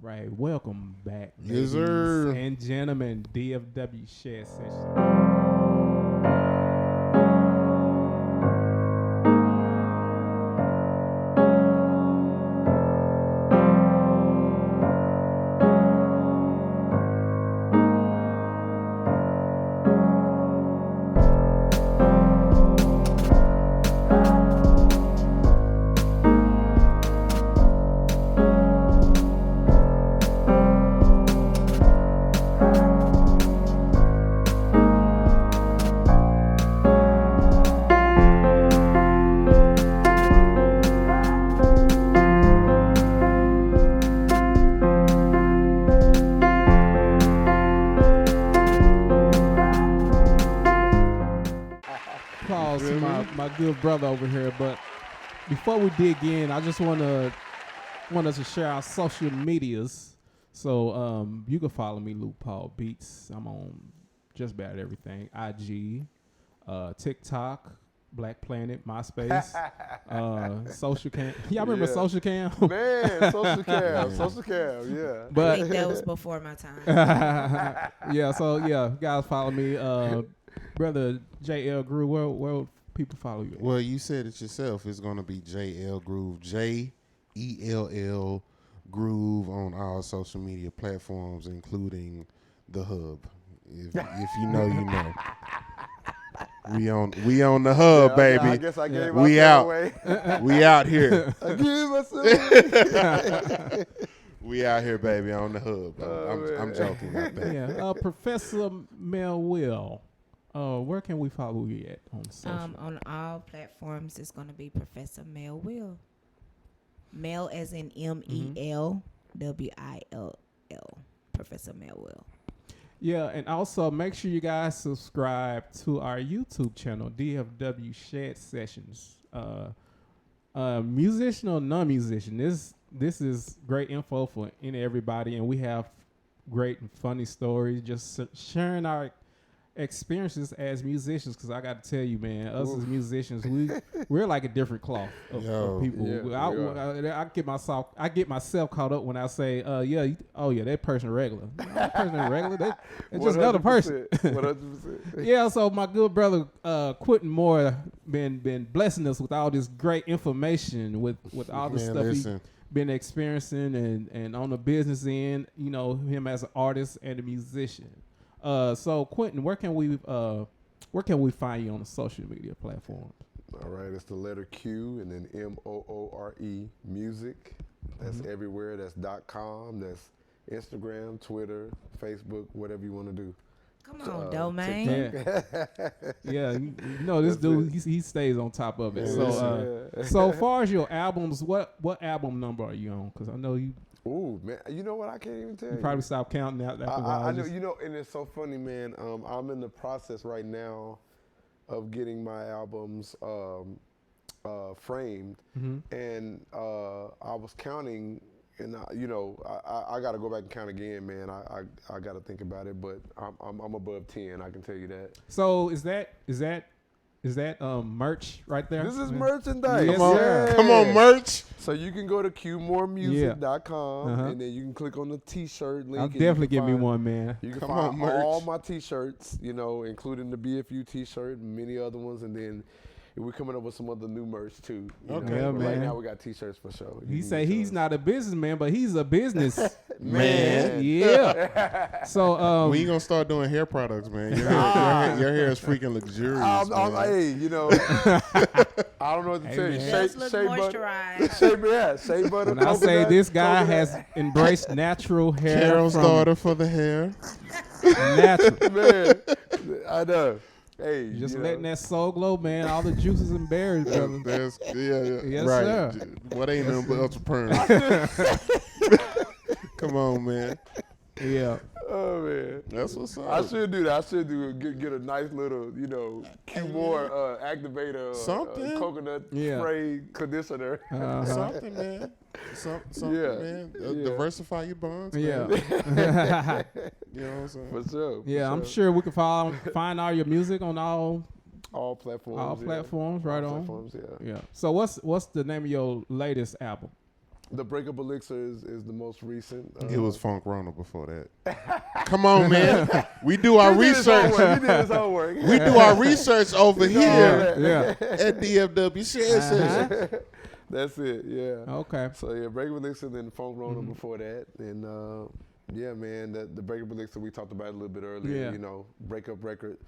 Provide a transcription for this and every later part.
Right, welcome back, Yes, sir. and gentlemen, DFW Shed Sessions. Applause to my good brother over here. But before we dig in, I just want us to share our social medias. So you can follow me, Luke Paul Beats. I'm on just about everything: IG, TikTok, Black Planet, MySpace, Social Cam. Y'all remember Social Cam? Man, Social Cam, yeah. I think that was before my time. Guys, follow me, brother J Ell Groove. Where would people follow you? Well, you said it yourself. It's going to be J Ell Groove, JELL Groove on all social media platforms, including the Hub. If you know, you know. We on the Hub, baby. I guess I gave we out. Away. We out here. I gave myself away. We out here, baby, on the Hub. I'm joking about that. Yeah, Professor Mel Will. Where can we follow you at on social? On all platforms, it's going to be Professor Mel Will. Mel as in MELWILL. Professor Mel Will. Yeah, and also make sure you guys subscribe to our YouTube channel, DFW Shed Sessions. Musician or non-musician, this is great info for everybody, and we have great and funny stories, just sharing our experiences as musicians, because I got to tell you, man, us as musicians, we're like a different cloth of people. I get myself caught up when I say, that person regular. That person ain't regular. They're just another person. 100%. Yeah, so my good brother Quentin Moore been blessing us with all this great information with all the stuff he's been experiencing and on the business end, him as an artist and a musician. So Quentin, where can we find you on the social media platforms? All right, it's the letter Q and then MOORE music. That's everywhere. That's .com. That's Instagram, Twitter, Facebook, whatever you want to do. Come on, domain. Yeah, this dude he stays on top of it. So far as your albums, what album number are you on? Because I know you. Ooh, man, you know what? I can't even tell you. You probably stopped counting out after a while. I know, and it's so funny, man. I'm in the process right now of getting my albums framed, and I was counting, and I got to go back and count again, man. I got to think about it, but I'm above 10. I can tell you that. So is that merch right there? This is merchandise. Yes, Come on, merch. So you can go to qmoremusic.com and then you can click on the T-shirt link. I'll definitely give me one, man. You can find all my T-shirts, including the BFU T-shirt and many other ones, and then we're coming up with some other new merch too. Man. Right now we got T-shirts for sure. He say he's not a businessman, but he's a business man. Yeah. So we gonna start doing hair products, man. Your hair is freaking luxurious. I don't know what to tell you. Shea butter. When I say this guy has embraced natural hair, Carol's daughter for the hair. Natural, man. I know. Hey, just letting that soul glow, man. All the juices and berries, brother. Yes, right. Sir. What ain't nothing but ultra perm? Come on, man. Yeah. Oh man, that's what's up. I should do that. I should get a nice little, Q-More activator, something, coconut spray conditioner. Something, man. Something, man. Diversify your bonds. Yeah. You know what I'm saying? For sure. Yeah, I'm sure we can find all your music on all platforms. All platforms, right on. Platforms, yeah. So what's the name of your latest album? The Breakup Elixir is the most recent. It was Funk Rona before that. Come on, man. We do our research. He did his homework. We do our research over here Yeah. at DFW Shed Sessions. That's it. Yeah. Okay. So yeah, Breakup Elixir, then Funk Rona before that, and yeah, man, the Breakup Elixir we talked about it a little bit earlier. Yeah. You know, breakup record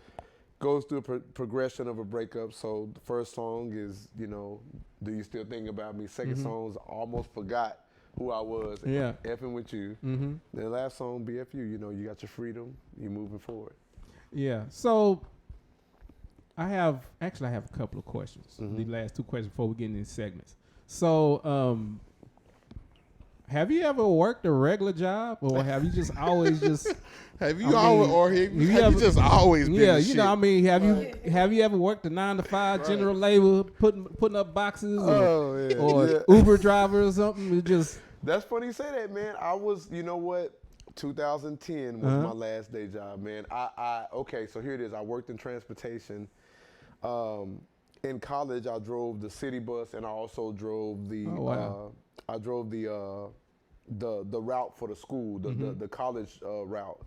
goes through a progression of a breakup. So the first song is, you know, Do You Still Think About Me? Second song is Almost Forgot Who I Was. Yeah. Effing With You. Mm-hmm. Then the last song, BFU. You know, you got your freedom. You moving forward. Yeah. So I have a couple of questions. Mhm. The last two questions before we get into these segments. So, have you ever worked a regular job, or have you just always just? Have you I mean, always, or have you just always been Yeah, the you shit? know, I mean, have you ever worked a 9 to 5 general labor, putting up boxes, or Uber driver or something? It just That's funny you say that, man. I was, you know what? 2010 was my last day job, man. Okay, so here it is. I worked in transportation. In college, I drove the city bus, and I also drove the the route for the school, the college route.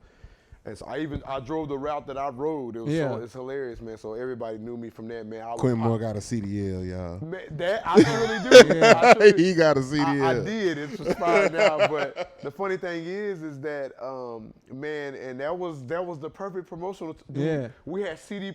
And so I drove the route that I rode. It was it's hilarious, man. So everybody knew me from that, man. Quentin Moore got a CDL, y'all. Man, that I really do. He got a CDL. I did. It's expired now. But the funny thing is that man, and that was the perfect promotional. Yeah. We had CD.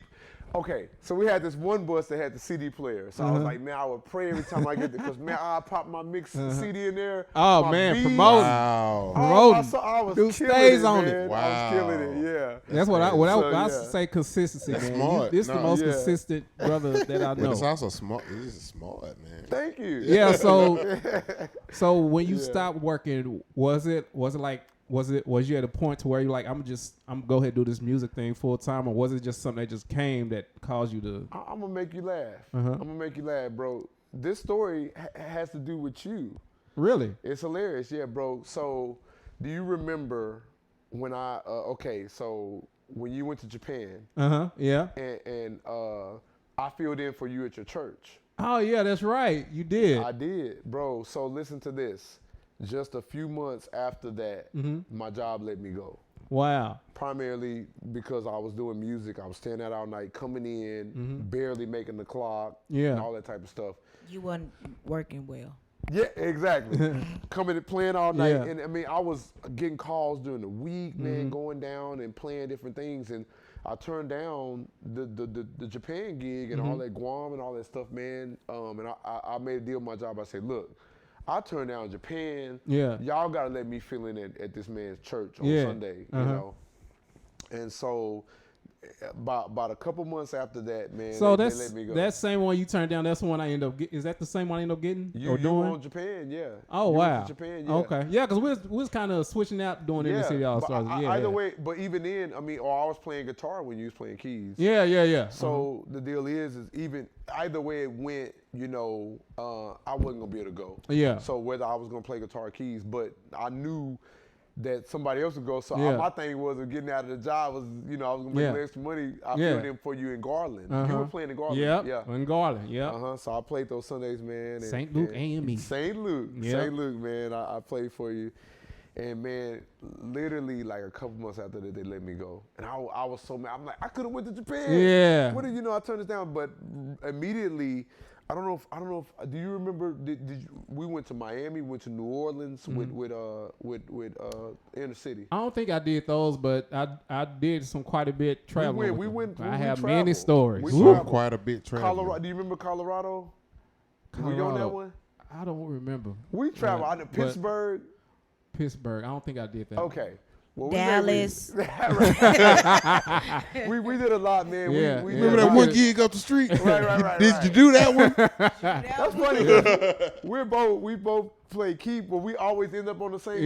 Okay, so we had this one bus that had the CD player. So I was like, man, I would pray every time I get there, because man, I pop my mix CD in there. oh my man, beats. promoting. Wow. Promoting. I was Dude killing stays it, on man. it. I Wow. was killing it. Yeah. That's what I So, say consistency, That's man. smart. This the No. most Yeah. consistent brother that I But it's know. also smart. This is smart, man. Thank you. Yeah. So when you stopped working, was you at a point to where you're like, I'm gonna go ahead and do this music thing full time, or was it just something that just came that caused you to? I'm gonna make you laugh. Uh-huh. I'm gonna make you laugh, bro. This story has to do with you. Really? It's hilarious, yeah, bro. So, do you remember when so when you went to Japan Yeah. and I filled in for you at your church? Oh yeah, that's right. You did. I did, bro. So listen to this. Just a few months after that, my job let me go. Wow. Primarily because I was doing music. I was staying out all night, coming in, barely making the clock, Yeah. and all that type of stuff. You wasn't working well. Yeah, exactly. Coming and playing all night. Yeah. And I mean, I was getting calls during the week, man, going down and playing different things. And I turned down the Japan gig and all that Guam and all that stuff, man. And I made a deal with my job. I said, look, I turned down Japan. Yeah. Y'all got to let me fill in at this man's church on Yeah. Sunday, you know. And so about a couple months after that, man, So they that's let me go. that same one you turned down. That's the one I end up getting. Is that the same one I end up getting You or doing? on Japan, yeah. Oh You went wow. to Japan, yeah. Okay. Yeah, because we was kind of switching out doing it in the city all but stars. Yeah. either way, but even then, I mean, or I was playing guitar when you was playing keys. Yeah. So the deal is even either way it went, you know, I wasn't gonna be able to go. Yeah. So whether I was gonna play guitar or keys, but I knew that somebody else would go. So Yeah. my thing was getting out of the job was, you know, I was gonna make a little extra money. I filled in for you in Garland. You were playing in Garland. Yeah. In Garland. Yeah. So I played those Sundays, man. and- St. Luke and AME. St. Luke. Yeah. St. Luke, man. I played for you. And man, literally like a couple months after that, they let me go. And I was so mad. I'm like, I could have went to Japan. Yeah. What did you know? I turned it down, but immediately, I don't know if do you remember? We went to Miami, went to New Orleans with inner city. I don't think I did those, but I did quite a bit traveling. We went. I we have traveled. many stories. We Woo. traveled. Quite a bit traveling. Colorado. Do you remember Colorado? Were you on that Colorado. one? I don't remember. We traveled out to But- Pittsburgh. Pittsburgh. I don't think I did that. Okay. Well, Dallas. we did a lot, man. Yeah, we yeah. Remember that one gig up the street? Right. Did you do that one? That's funny. 'Cause we both play key, but we always end up on the same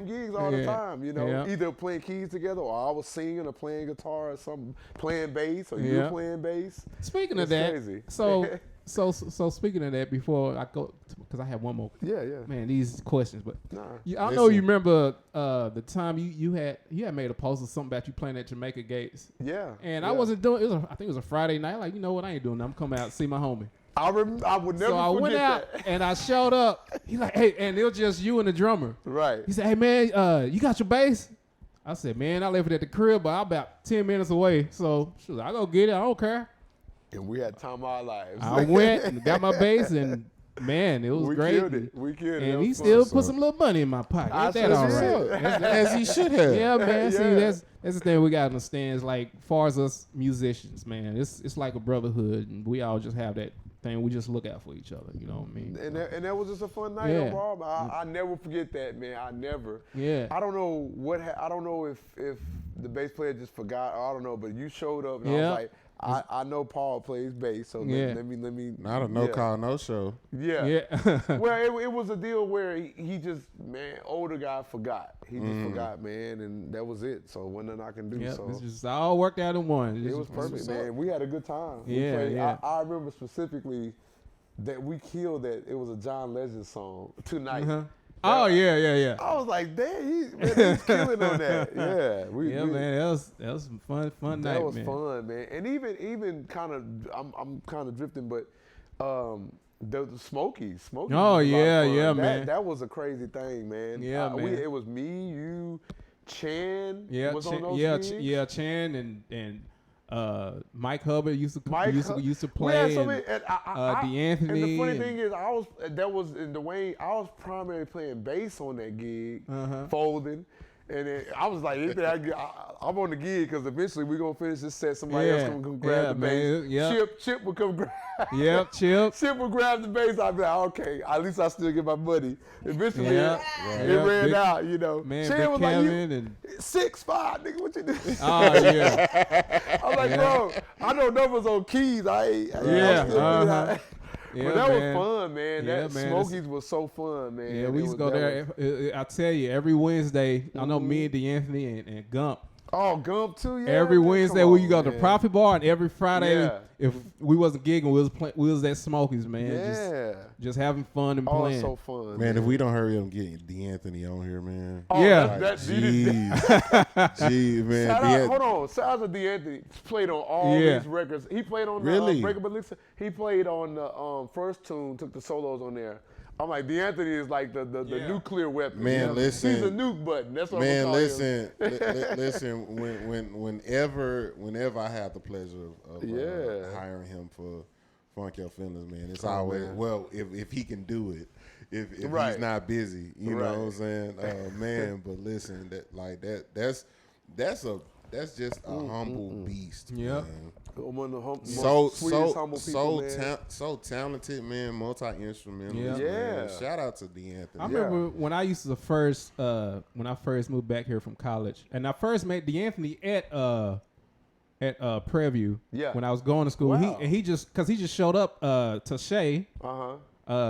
gigs all the Yeah. time. You know, Yeah. either playing keys together, or I was singing or playing guitar or something, playing bass, or you Yeah. were playing bass. Speaking of It's that, crazy. so speaking of that, before I go, because I have one more. Yeah. Man, these questions, but Nah. I know you remember the time you had made a post or something about you playing at Jamaica Gates, Yeah. and yeah. I wasn't doing. I think it was a Friday night. Like, you know what, I ain't doing that. I'm coming out to see my homie. I would never So I forget went out that. and I showed up. He like, hey, and it was just you and the drummer. Right. He said, hey man, you got your bass? I said, man, I left it at the crib, but I'm about 10 minutes away. So shoot, I go get it. I don't care. And we had time of our lives. I went and got my bass, and man, it was we great. Killed it. We killed it. And That he was still fun. put some little money in my pocket. I Ain't that all sure right? did. As he should have. Yeah, man. See, Yeah. that's the thing we got to understand. Is like, far as us musicians, man, it's like a brotherhood, and we all just have that thing. We just look out for each other. You know what I mean? And that was just a fun night Yeah. overall. I never forget that, man. I never. Yeah. I don't know I don't know if the bass player just forgot. Or I don't know, but you showed up and I Yeah. was like, I know Paul plays bass, so Yeah. let me. Not a no yeah. call, no show. Yeah. Yeah. Well, it was a deal where he just, man, older guy forgot. He just forgot, man, and that was it. So wasn't nothing I can do. Yeah, So it's just all worked out in one. it was perfect, man. We had a good time. Yeah, yeah. I remember specifically that we killed that. It was a John Legend song, Tonight. Uh-huh. Oh yeah. I was like, damn, he's killing on that. Yeah, Man, that was some fun night, that was man. fun, man. And even kind of, I'm kind of drifting, but the Smokies. Oh, was a lot of yeah, fun. yeah, man. That was a crazy thing, man. Yeah, man. It was me, you, Chan. Yeah, was on those gigs. Chan and Mike Hubbard used to Mike used to We had play. so and, many, and D'Anthony. And the funny and- thing is, that was in Dwayne. I was primarily playing bass on that gig, Uh-huh. folding, and then I was like, I'm on the gig because eventually we're gonna finish this set. Somebody else Yeah. gonna come grab Yeah, the bass. man. Yeah. Chip would come grab. Yep, Chip. Chip would grab the bass. I'd be like, okay, at least I still get my money. Eventually, Yeah. it Yeah, ran Big- out. You know, Man, Chan Big was Kevin like, and 6'5", nigga, what you do? oh yeah, I'm like, Yeah. bro, I know numbers on keys. I ain't Yeah, I'm still uh-huh. Yeah, but that man. was fun, man. Yeah, That man, Smokies was so fun, man. yeah. We It used to was- go that there. was- I tell you, every Wednesday. I know me and D'Anthony and Gump. Oh, Gump too, yeah. Every man, Wednesday come we on, you go to man. Profit Bar, and every Friday Yeah. if we wasn't gigging, we was at Smokies, man. Yeah. Just having fun and Oh, playing. it's so fun, Man, if we don't hurry up and get D'Anthony on here, man. Oh, Yeah. Like, that, Gee, man. Shout out, hold on. Shout out to D'Anthony. Played on all Yeah. these records. He played on Really? Breakable Elixir. He played on the first tune, took the solos on there. I'm like, D'Anthony is like the nuclear weapon. Man, you know? listen. He's a nuke button. That's what Man, I'm listen, listen. Whenever I have the pleasure of Yeah. hiring him for Funk Your Feelings, man, it's Oh, always man. well if he can do it, if Right. he's not busy, you know what I'm saying, man. But listen, that's just a humble beast, Yeah. man. One of the So sweetest, humble people, man. so talented, man. Multi-instrumentalist, Yeah. man. Yeah. Shout out to D'Anthony. I remember when I used to first moved back here from college, and I first met D'Anthony at Preview. Yeah. When I was going to school, Wow. he just showed up to Shay,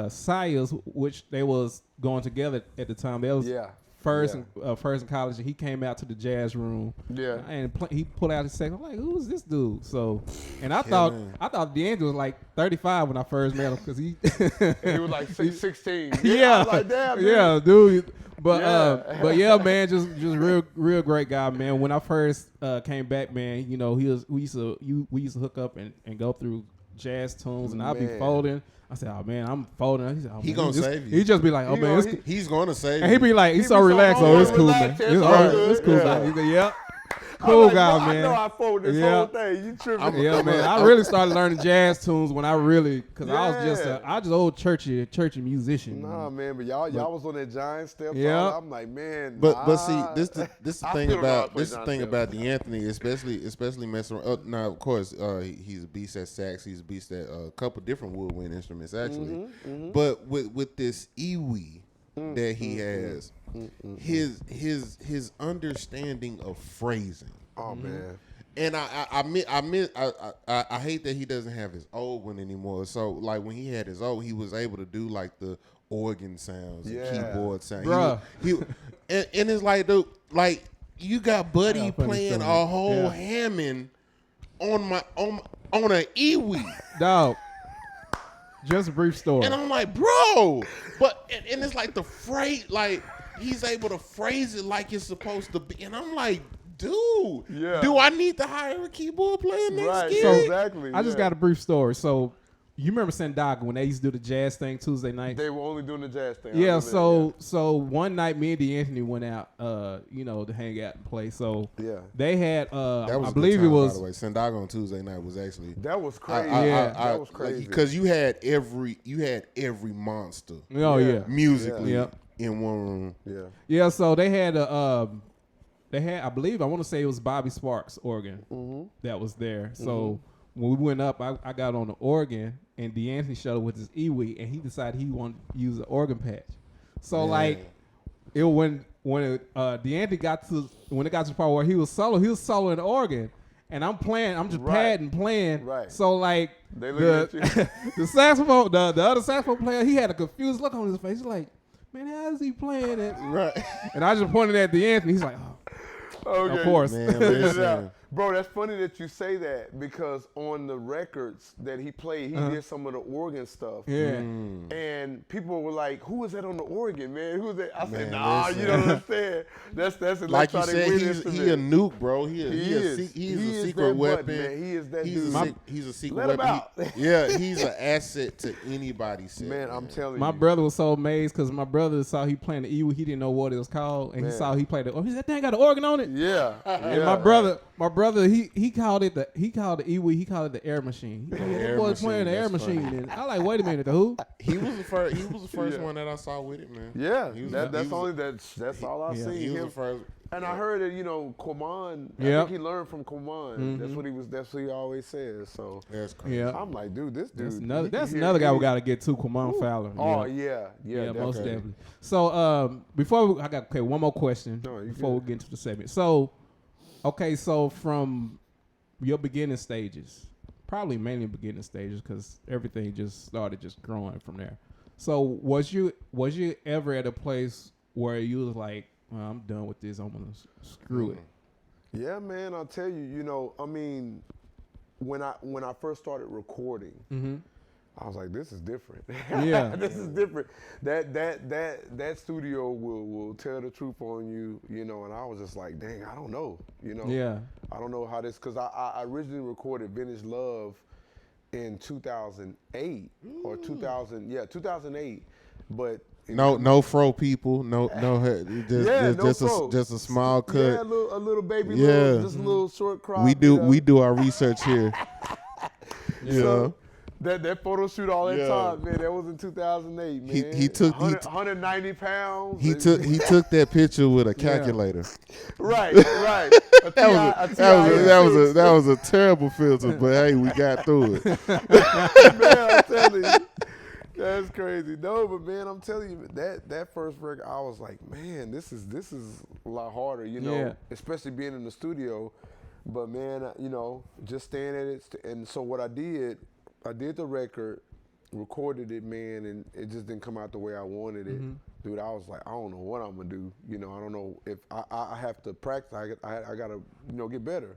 Sayers, which they was going together at the time. They was Yeah. first Yeah. in college, and he came out to the jazz room. Yeah. And he pulled out his second. I'm like, who is this dude? So, and I Killing. thought D'Angelo was like 35 when I first met him because he He was like 16. yeah, I was like, damn, dude. yeah, dude. But Yeah. but yeah, man, just real great guy, man. When I first came back, man, you know, we used to hook up and go through jazz tunes, and I'd be Man. folding. I said, oh man, I'm folding. He said, oh, He man, gonna just- save you. He just be like, oh He man, gonna- it's He's going to save and he you. be like, he's He so be so relaxed. humble Oh, it's and cool, man. relaxed, It's, it's all all right. good. It's cool, Yeah. man. He go, yep. I'm Cool like, guy, bro, man. I know I folded this Yeah. whole thing. You tripping? Yeah, man. I really started learning jazz tunes when I really, because I was just Yeah. I just old churchy musician. Nah, man, but y'all was on that giant step. Yeah. I'm like, man. But see, nah. this the I thing still don't know how to about play this the John thing Step. about D'Anthony, especially messing around. Now, of course, he's a beast at sax. He's a beast at a couple different woodwind instruments, actually. But with this iwi that he has, his understanding of phrasing. Oh man. And I hate that he doesn't have his old one anymore. So like when he had his old, he was able to do like the organ sounds, and Yeah. keyboard sounds. Bruh. And it's like, dude, like you got Buddy I gotta playing understand. a whole Yeah. Hammond on an iwi, Dog. Just a brief story. and I'm like, bro, but and it's like the phrase, like he's able to phrase it like it's supposed to be, and I'm like, dude, Yeah. do I need to hire a keyboard player next Right. gig? So So, exactly. I just yeah. got a brief story. So you remember Sandaga when they used to do the jazz thing Tuesday nights? They were only doing the jazz thing. Yeah, so one night me and D'Anthony went out, to hang out and play. So they had, that was I believe time, it was. By the way, Sandaga on Tuesday night was actually. That was crazy. That was crazy because you had every monster. Oh yeah, musically in one room. Yeah. So they had I believe I want to say it was Bobby Sparks organ that was there. So when we went up, I got on the organ, and D'Anthony showed up with his Iwi, and he decided he wanted to use an organ patch. So when D'Anthony got to the part where he was soloing the organ, and I'm just playing. Right. So like they look at you. the saxophone, the other saxophone player, he had a confused look on his face. He's like, man, how is he playing it? Right. And I just pointed at D'Anthony. He's like, okay. Of course. Man, bro, that's funny that you say that because on the records that he played, he did some of the organ stuff. Yeah. And people were like, "Who is that on the organ, man? Who is that?" I said, Man, "Nah, listen. you don't understand. That's an like you electronic said, wind he instrument." a nuke, bro. He's He a is secret that weapon. button, man. He is that he's dude. He's a secret Let him weapon. out. He's an asset to anybody's set. Man, I'm telling you. my brother was so amazed because my brother saw he playing the Iwi. He didn't know what it was called, and he saw he played it. Oh, he said, that thing got an organ on it. Yeah. And my brother, he called it the Iwi. He called it the air machine. He said, that boy's playing the air machine. And I like, wait a minute, the who? He was the first. He was the first one that I saw with it, man. Yeah, that's all I've He seen was him. the first. And I heard that Quentin, I think he learned from Quentin. That's what he always says. So That's crazy. Yeah. I'm like, dude, this dude. That's another guy we got to get to, Quentin Fowler. Oh yeah, most definitely. So I got one more question before we get into the segment. So, so from your beginning stages, probably mainly beginning stages, because everything just started just growing from there. So was you ever at a place where you was like, well, I'm done with this, I'm gonna screw it? Yeah, man, I'll tell you. I mean, when I first started recording, I was like, this is different. Yeah, this is different. That studio will tell the truth on you, And I was just like, dang, I don't know, Yeah. I don't know how this, because I originally recorded Vintage Love in 2008 or 2008, but No fro people, just a small cut. Yeah, a little baby, just a little short crop. We do our research here. So that photo shoot all that time, man. That was in 2008, man. He took 190 pounds. He took that picture with a calculator. Right. That was a terrible filter, but hey, we got through it. Man, I'm telling you. That's crazy. No, but man, I'm telling you, that first record, I was like, man, this is a lot harder, especially being in the studio. But man, just staying at it. And so what I did the record, recorded it, man, and it just didn't come out the way I wanted it. Dude, I was like, I don't know what I'm gonna do. I don't know if I have to practice. I gotta, get better.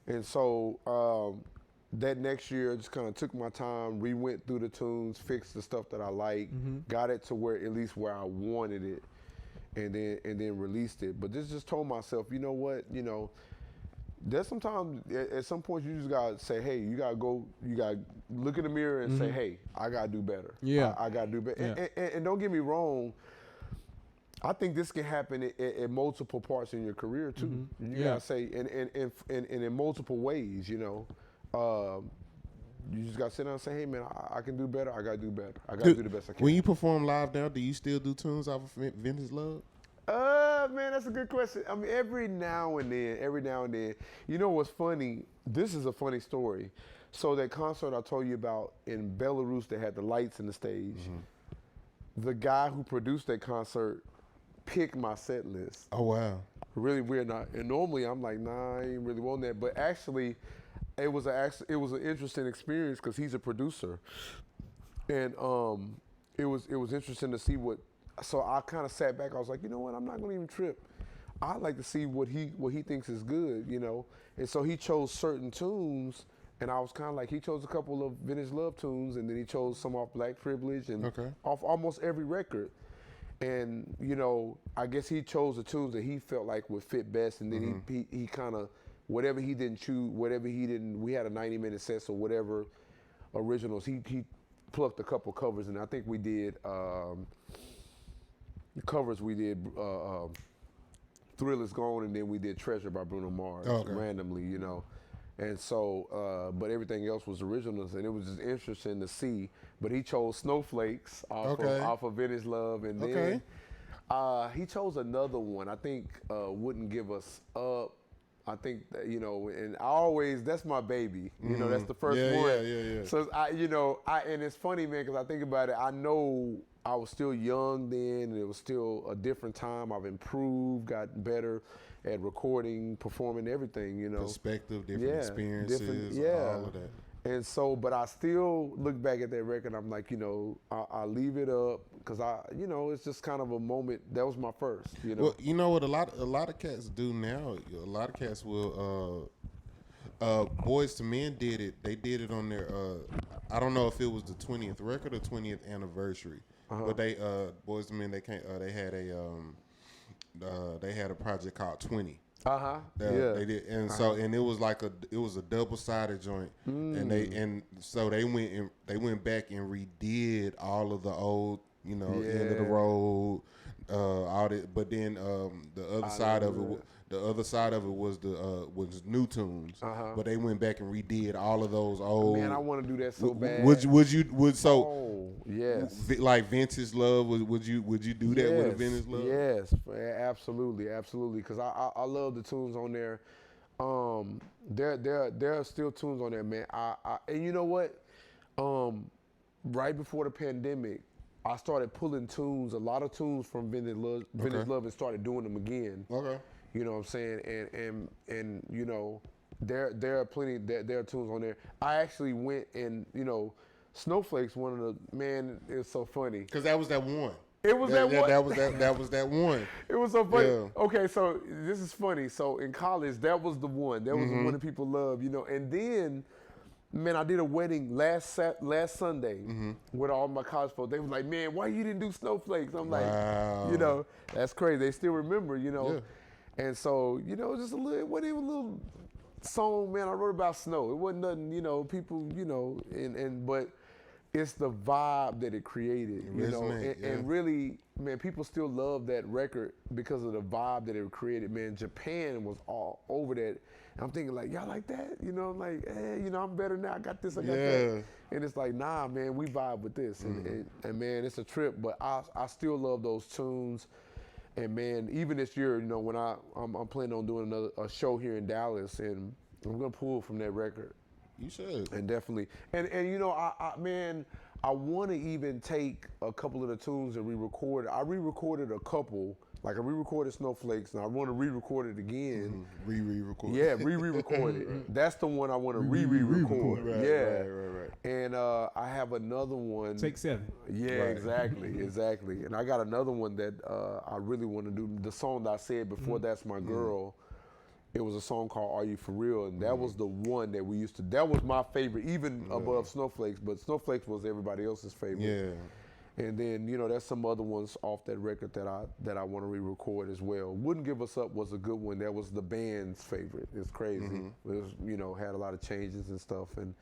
And so that next year, I just kind of took my time, re-went through the tunes, fixed the stuff that I liked, got it to where at least where I wanted it, and then released it. But this just told myself, you know what, there's sometimes at some point you just gotta say, hey, you gotta look in the mirror and say, hey, I gotta do better. Yeah, I gotta do better. Yeah. And don't get me wrong, I think this can happen in multiple parts in your career too. You gotta say, and in multiple ways, You just gotta sit down and say, hey man, I can do better. I gotta do better. I gotta do the best I can. When you perform live now, do you still do tunes off of Vintage Love? Man, that's a good question. I mean, every now and then. You know what's funny? This is a funny story. So that concert I told you about in Belarus that had the lights in the stage, the guy who produced that concert picked my set list. Oh wow. Really weird. And normally I'm like, nah, I ain't really want that. But actually, it was an interesting experience because he's a producer, and it was interesting to see what. So I kind of sat back. I was like, you know what? I'm not gonna even trip. I'd like to see what he thinks is good, And so he chose certain tunes, and I was kind of like, he chose a couple of Vintage Love tunes, and then he chose some off Black Privilege and off almost every record. And I guess he chose the tunes that he felt like would fit best, and then he kind of. Whatever he didn't choose, we had a 90-minute set, so whatever originals. He plucked a couple covers, and I think we did the covers. We did "Thrill Is Gone," and then we did "Treasure" by Bruno Mars randomly, you know. And so, but everything else was originals, and it was just interesting to see. But he chose "Snowflakes" off of "Vintage Love," and then he chose another one. I think "Wouldn't Give Us Up." I think that, you know, and that's my baby. You know, that's the first one. Yeah. So and it's funny, man, because I think about it. I know I was still young then, and it was still a different time. I've improved, gotten better at recording, performing, everything. You know, perspective, different experiences, all of that. And so, but I still look back at that record. I'm like, you know, I leave it up because you know, it's just kind of a moment. That was my first, you know. Well, you know what a lot of cats do now. A lot of cats will. Boys to Men did it. They did it on their. I don't know if it was the 20th record or 20th anniversary, but they Boys to Men they had a project called 20. They did, and so and it was like it was a double-sided joint, and so they went back and redid all of the old, you know, End of the Road, all that. But then the other side of it was new tunes, but they went back and redid all of those old. Man, I want to do that so bad. Yes, like Vintage Love? Would you do that with a Vintage Love? Yes, absolutely, because I love the tunes on there. There are still tunes on there, man. And you know what? Right before the pandemic, I started pulling tunes, a lot of tunes from Vintage Love, and started doing them again. Okay. You know what I'm saying? And you know, there are plenty. There are tunes on there. I actually went and, you know, Snowflakes, one of the, man, it's so funny. Because that was that one. It was that one. That was that one. It was so funny. Yeah. Okay, so this is funny. So in college, that was the one. That was the one that people love, you know. And then, man, I did a wedding last Sunday with all my college folks. They was like, man, why you didn't do Snowflakes? I'm like, you know, that's crazy. They still remember, you know. Yeah. And so, you know, just it wasn't even a little song, man. I wrote about snow. It wasn't nothing, you know, people, you know, but it's the vibe that it created, you know, and really, man, people still love that record because of the vibe that it created, man. Japan was all over that. And I'm thinking like, y'all like that? You know, I'm like, hey, you know, I'm better now. I got this, I got that. And it's like, nah, man, we vibe with this. And man, it's a trip, but I still love those tunes. And man, even this year, you know, when I'm planning on doing a show here in Dallas, and I'm gonna pull from that record. You should. And definitely. And you know, I want to even take a couple of the tunes and re-record it. I re-recorded a couple. Like I re-recorded Snowflakes, and I want to re-record it again. Re-record. Yeah, re-record it. That's the one I want to re-record. Right. And I have another one. Take 7. Yeah, exactly. And I got another one that I really want to do. The song that I said before, That's My Girl. It was a song called Are You For Real? And that was the one that we used to, that was my favorite, even above Snowflakes, but Snowflakes was everybody else's favorite. Yeah. And then, you know, there's some other ones off that record that I want to re-record as well. Wouldn't Give Us Up was a good one. That was the band's favorite. It's crazy. It was, you know, had a lot of changes and stuff. And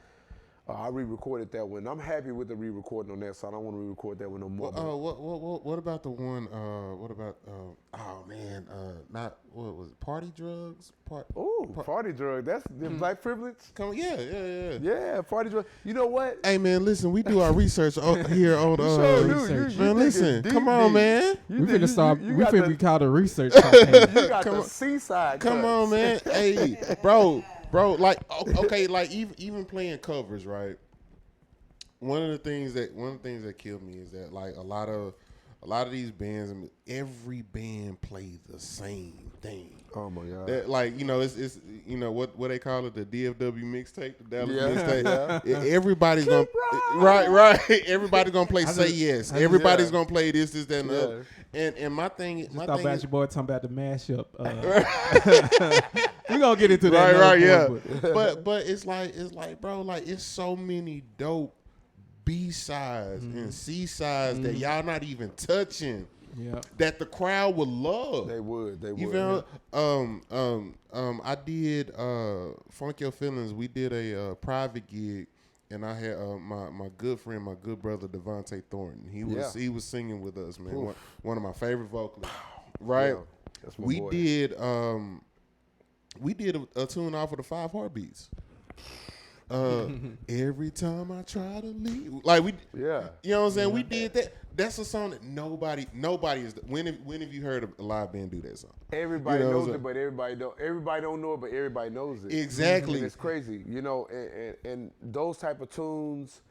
I re-recorded that one. I'm happy with the re-recording on that, so I don't want to re-record that one no more. What about the one? Not what was it? Party Drugs? Party Drug. That's the Black Privilege. Yeah, Party Drug. You know what? Hey man, listen, we do our research here on research. Man, listen, come on, man. We finna start. We finna be called a research campaign. You got the seaside. Come on, man. Hey, bro, like okay, like even playing covers, right? One of the things that killed me is that like a lot of these bands, I mean, every band plays the same thing. Oh my God! That, like, you know, it's you know what they call it, the DFW mixtape, the Dallas mixtape. Everybody's gonna right. Everybody's gonna play Say Yes. Everybody's gonna play this, that, and the other. And my thing is, your boy talking about the mashup. We gonna get into that. Right, but it's like, bro, like it's so many dope B-sides and C-sides that y'all not even touching. Yeah, that the crowd would love. They would. You know, I did Funk Your Feelings. We did a private gig, and I had my good friend, my good brother Devontae Thornton. He was singing with us, man. One of my favorite vocalists. Right. Yeah, that's my boy. We did a tune off of the 5 Heartbeats. Every time I try to leave, like we, you know what I'm saying. We did that. That's a song that nobody is. When have you heard a live band do that song? Everybody knows it, but everybody don't. Everybody don't know it, but everybody knows it. Exactly. And it's crazy, you know. And those type of tunes,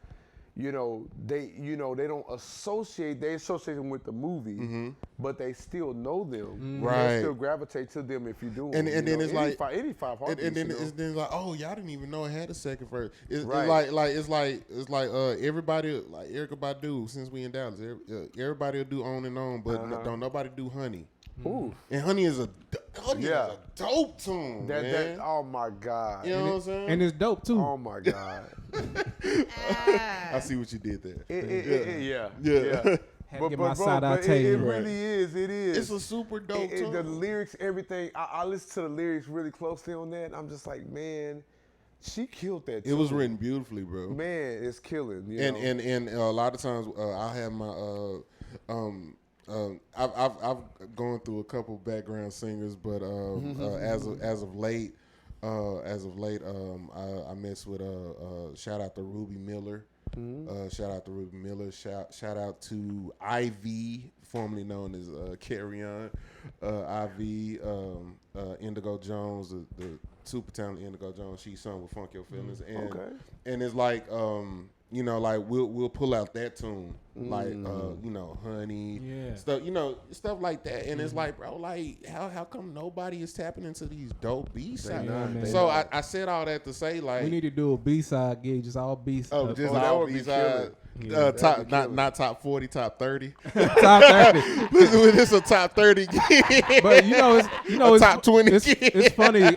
you know, they don't associate. They associate them with the movie, but they still know them. Right. They still grativate to them if you do. And then it's like 85 Heartbeats. And then it's like, oh, y'all didn't even know it had a second verse. It's Right. it's like everybody, like Erykah Badu, since we in Dallas, everybody will do On and On, but don't nobody do Honey. Ooh. And Honey is a dope tune, man. Oh my God. You know what I'm saying? And it's dope too. Oh my God. I see what you did there. Yeah. Had to get my side out It tape. really is. It is. It's a super dope tune. The lyrics, everything. I listen to the lyrics really closely on that. And I'm just like, man, she killed that. It was written beautifully, bro. Man, it's killing. You know? And a lot of times I have my I've gone through a couple background singers, but as of late, I mess with shout out to Ruby Miller. Shout out to Ruby Miller. Shout out to Ivy, formerly known as Carry On. Ivy, Indigo Jones, the super talented Indigo Jones. She sung with Funk Your Feelings, and it's like you know, like we'll pull out that tune, like you know, Honey, stuff, you know, stuff like that, and it's like, bro, like how come nobody is tapping into these dope B-sides? So I said all that to say, like, we need to do a B-side gig, just all B-side. Oh, just all B-side. Top, not top 40, top 30. Top 30. This a top 30 gig. But it's top 20 It's funny.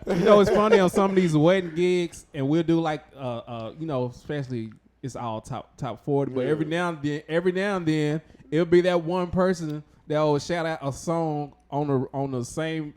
You know, it's funny on some of these wedding gigs, and we'll do like, you know, especially it's all top 40. But every now and then, it'll be that one person that will shout out a song on the same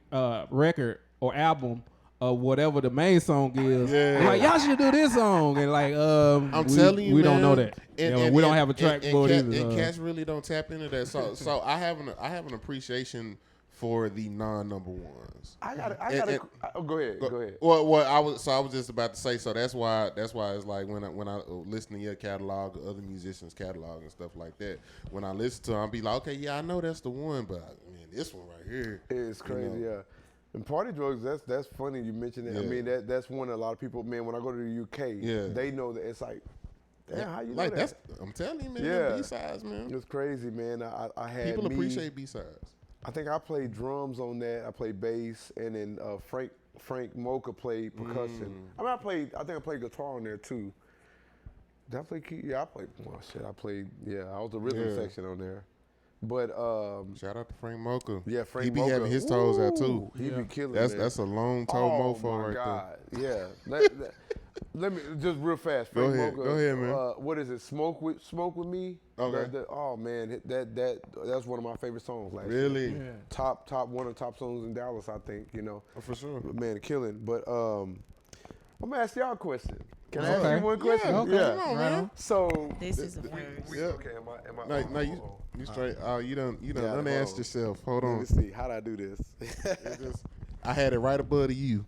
record or album of whatever the main song is. Like, y'all should do this song, and like, I'm telling you, we man, don't know that. And we don't have a track for it either. And cats really don't tap into that. So I have an appreciation for the non-number ones. I gotta. Go ahead. Well, I was just about to say. So that's why it's like when I listen to your catalog, or other musicians' catalog and stuff like that. When I listen to them, I'll be like, okay, yeah, I know that's the one, but man, this one right here, it's crazy. Yeah. And Party Drugs, that's funny you mentioned that. Yeah. I mean, that's one a lot of people, man, when I go to the UK, they know that it's like, damn, how you know that? I'm telling you, man, B-sides, man. It's crazy, man. I had people appreciate B-sides. I think I played drums on that. I played bass, and then Frank Mocha played percussion. I mean, I think I played guitar on there too. Did I play key? Yeah, I played. Well, shit, I played. Yeah, I was the rhythm section on there. But shout out to Frank Mocha. Yeah, Frank he be Mocha. having his toes out too. He be killing. That's a long toe mofo right there. Yeah. Let me just real fast. Frank Mocha, go ahead, man. What is it? Smoke with me. Okay. Oh man, that's one of my favorite songs last year. Really? Yeah. Top one of the top songs in Dallas, I think. You know. For sure. Man, killing. But I'm gonna ask y'all a question. Can I Okay. ask you one question? Yeah, okay. Come on, man. So This is a first. okay. Am I? No, you straight. You don't ask yourself. Hold on. Let me see. How'd I do this? I had it right above the U.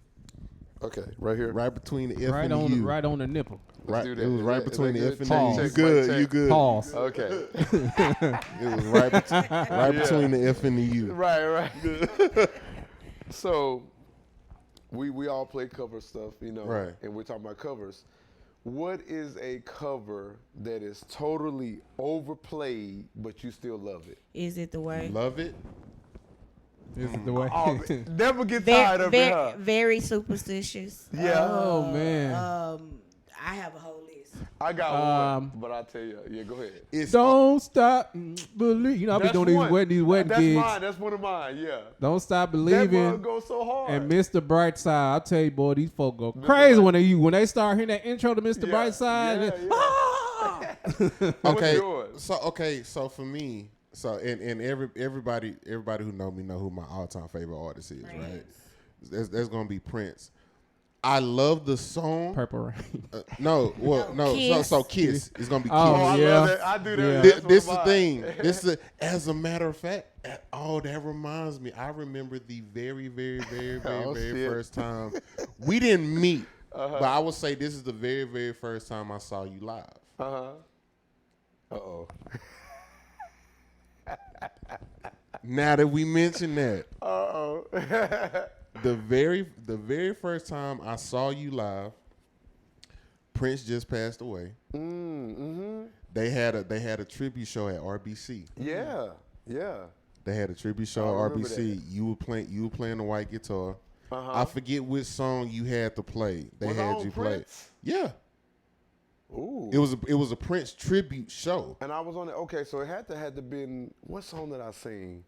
Okay, right here. Right between the F Right and the on U. right on the nipple. Right, do that. it was right Is that between the good? F and Pause. the U. You Check, good? check. You good? Pause. Okay. It was right between the F and the U. Right. So, we all play cover stuff, you know, Right. and we're talking about covers. What is a cover that is totally overplayed, but you still love it? Is it the way? Love it. This is the way. Oh, never get tired of it, huh? Very superstitious. Yeah. Oh man. I have a whole list. I got one, but I'll tell you. Yeah, go ahead. Don't stop believing. You know, I be That's doing one. these wedding That's gigs. mine. That's one of mine. Yeah. Don't stop That believing. one goes so hard. And Mr. Brightside, I tell you, boy, these folk go crazy when they start hearing that intro to Mr. Brightside. Yeah. Ah! So for me, and everybody who know me know who my all-time favorite artist is, right? That's gonna be Prince. I love the song. Purple Rain. No. Kiss. So Kiss is gonna be Kiss. Oh, I yeah. love that. I do that. Yeah. That's This my the vibe. thing. As a matter of fact, that reminds me. I remember the very, very, very, very, Oh, very shit. first time we didn't meet. But I would say this is the very, very first time I saw you live. Uh-oh. Now that we mention that, Uh-oh. the very first time I saw you live, Prince just passed away. Mm-hmm. They had a tribute show at RBC. Yeah. They had a tribute show I at remember RBC. that. You were playing the white guitar. Uh-huh. I forget which song you had to play. They Was I had on you play. Prince? Yeah. Ooh. It was a Prince tribute show. And I was on it. Okay, so it had to been, what song did I sing?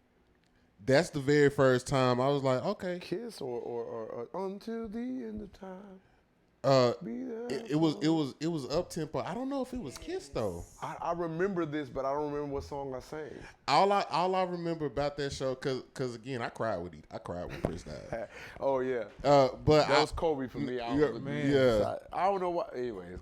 That's the very first time I was like, okay. Kiss or Until the End of Time. Be there It was up tempo. I don't know if it was Kiss though. I remember this, but I don't remember what song I sang. All I remember about that show, cause again I cried when Prince died. Oh yeah. But That was Kobe for me. I don't know what. Anyways.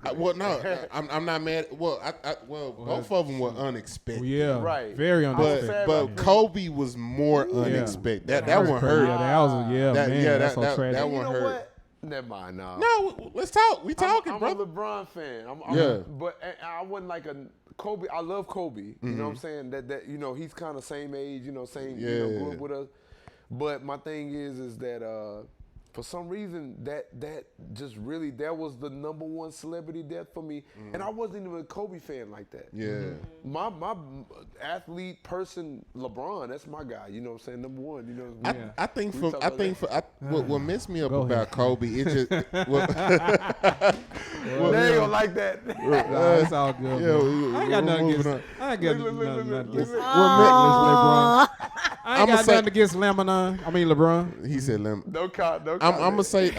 I'm not mad. Well, both of them were unexpected. Yeah. Right. Very was unexpected. sad But about Kobe was more unexpected. That one hurt. Yeah, that was that's so tragic. that You one know hurt. what? Never mind. Nah. No, let's talk. We talking, I'm brother. a LeBron fan. Yeah. But I wasn't like a Kobe. I love Kobe. You know what I'm saying? That he's kind of same age. Grew up with us. But my thing is that for some reason that just really that was the number one celebrity death for me, and I wasn't even a Kobe fan like that. Yeah. My athlete person LeBron, that's my guy. You know what I'm saying? Number one. You know. I think We talk about what messed me up Go about ahead. Kobe, it just They ain't gonna like that. Nah, it's all good. yeah, man. I ain't got nothing moving against. on. I ain't got Look, nothing against. look. LeBron. I ain't I'ma got say- nothing against Lebanon. I mean LeBron. He said, "Lem." No comment. I'm gonna say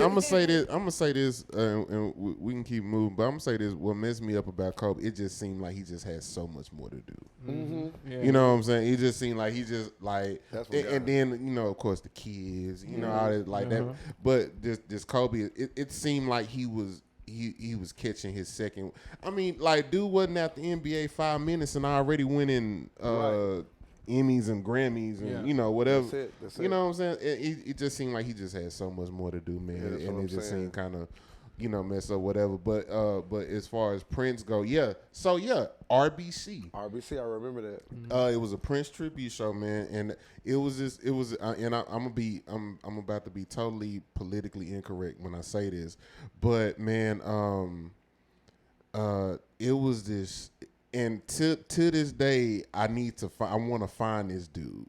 this, and we can keep moving. But I'm gonna say this: what messed me up about Kobe, it just seemed like he just had so much more to do. Yeah. You know what I'm saying? It just seemed like he just like, That's what got and then of course the kids, all that like that. But this Kobe, it seemed like he was catching his second. I mean, like dude wasn't at the NBA 5 minutes and already winning Emmys and Grammys and whatever. That's You it. know what I'm saying? It just seemed like he just had so much more to do, man, Yeah, that's and what it I'm just saying. seemed kind of mess up whatever. But as far as Prince go, RBC. RBC, I remember that. It was a Prince tribute show, man, and I'm about to be totally politically incorrect when I say this, but man, it was this, and to this day, I want to find this dude.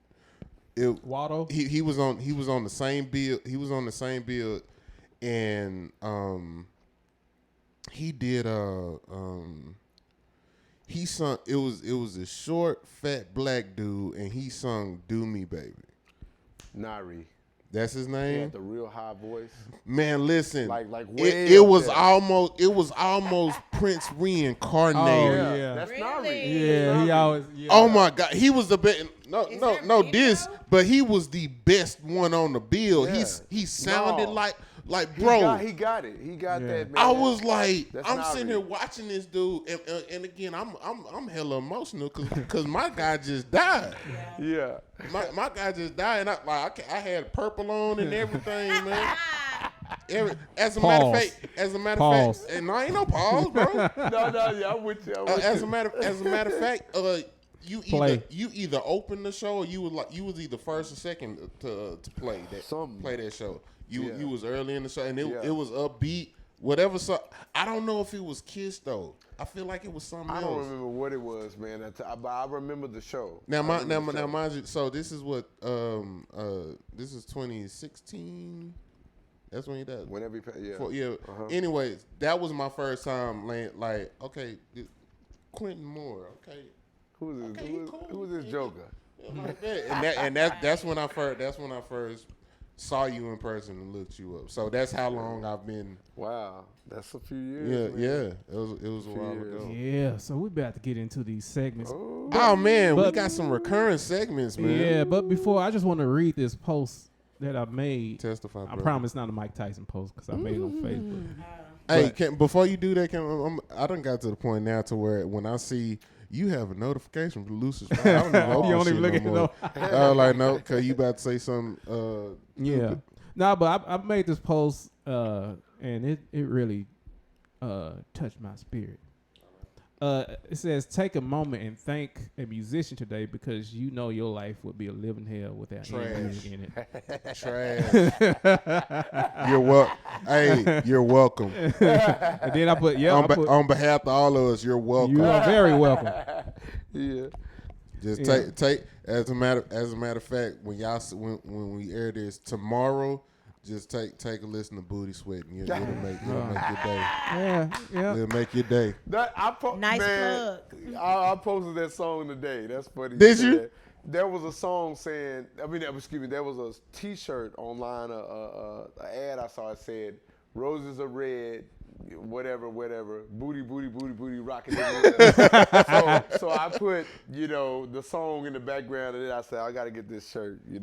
Waldo. He was on the same build. He was on the same build, and he did he sung. It was a short, fat black dude, and he sung "Do Me, Baby." Nari. That's his He name. had the real high voice. Man, listen. Like way it up was there. almost Prince reincarnated. Oh, yeah. That's Really? Nari. Yeah, he always. Yeah. Oh my God, he was the best. No, Is no, that no. video? This, but he was the best one on the bill. Yeah. He sounded No. like He bro. He got it. He got Yeah. that, man. I was like, That's I'm Nari. sitting here watching this dude, and again, I'm hella emotional because my guy just died. Yeah. My guy just died, and I had purple on and everything, man. As a matter of fact, Pause. and no, ain't no pause, bro. No, yeah, I'm with you. As a matter of fact, you Play. either opened the show or you was either first or second to play Something. that show. You Yeah. was early in the show, and it Yeah. was upbeat. Whatever. So I don't know if it was Kiss though. I feel like it was something I else. don't remember what it was, man. But I remember the show. Now, I remember the show. mind you. So this is what this is 2016. That's when he died. Whenever he yeah. Yeah. Uh-huh. Anyways, that was my first time like, okay, Quentin Moore. Okay. Who was Okay, he this? cool. Who was this Joker? Like that. And that's when I first saw you in person and looked you up. So that's how long I've been. Wow, that's a few years. Yeah, man. yeah. It was a while years. ago. Yeah, so we about to get into these segments. Oh man, we But- got some recurring segments, man. Yeah, but before I just want to read this post that I made. Testify, I brother. promise not a Mike Tyson post because I made it on Facebook. Hey, before you do that, I done got to the point now to where when I see you have a notification from Lucius, I don't even open You don't shit even look at it, no more. I was like, no, because you about to say something. Yeah. No, but I made this post, and it really touched my spirit. It says, take a moment and thank a musician today because you know your life would be a living hell without any music in it. Trash. You're welcome. And then I put, on behalf of all of us, you're welcome. You are very welcome. Yeah. Just take as a matter of fact, when we air this tomorrow, just take a listen to Booty Sweating. It'll make your day. Yeah. It'll make your day. Nice plug. I posted that song today. That's funny. Did you? That. There was a song saying, there was a T-shirt online, an ad I saw. It said, "Roses are red, whatever, booty, rocking." So I put, the song in the background, and then I said, I got to get this shirt, Yeah.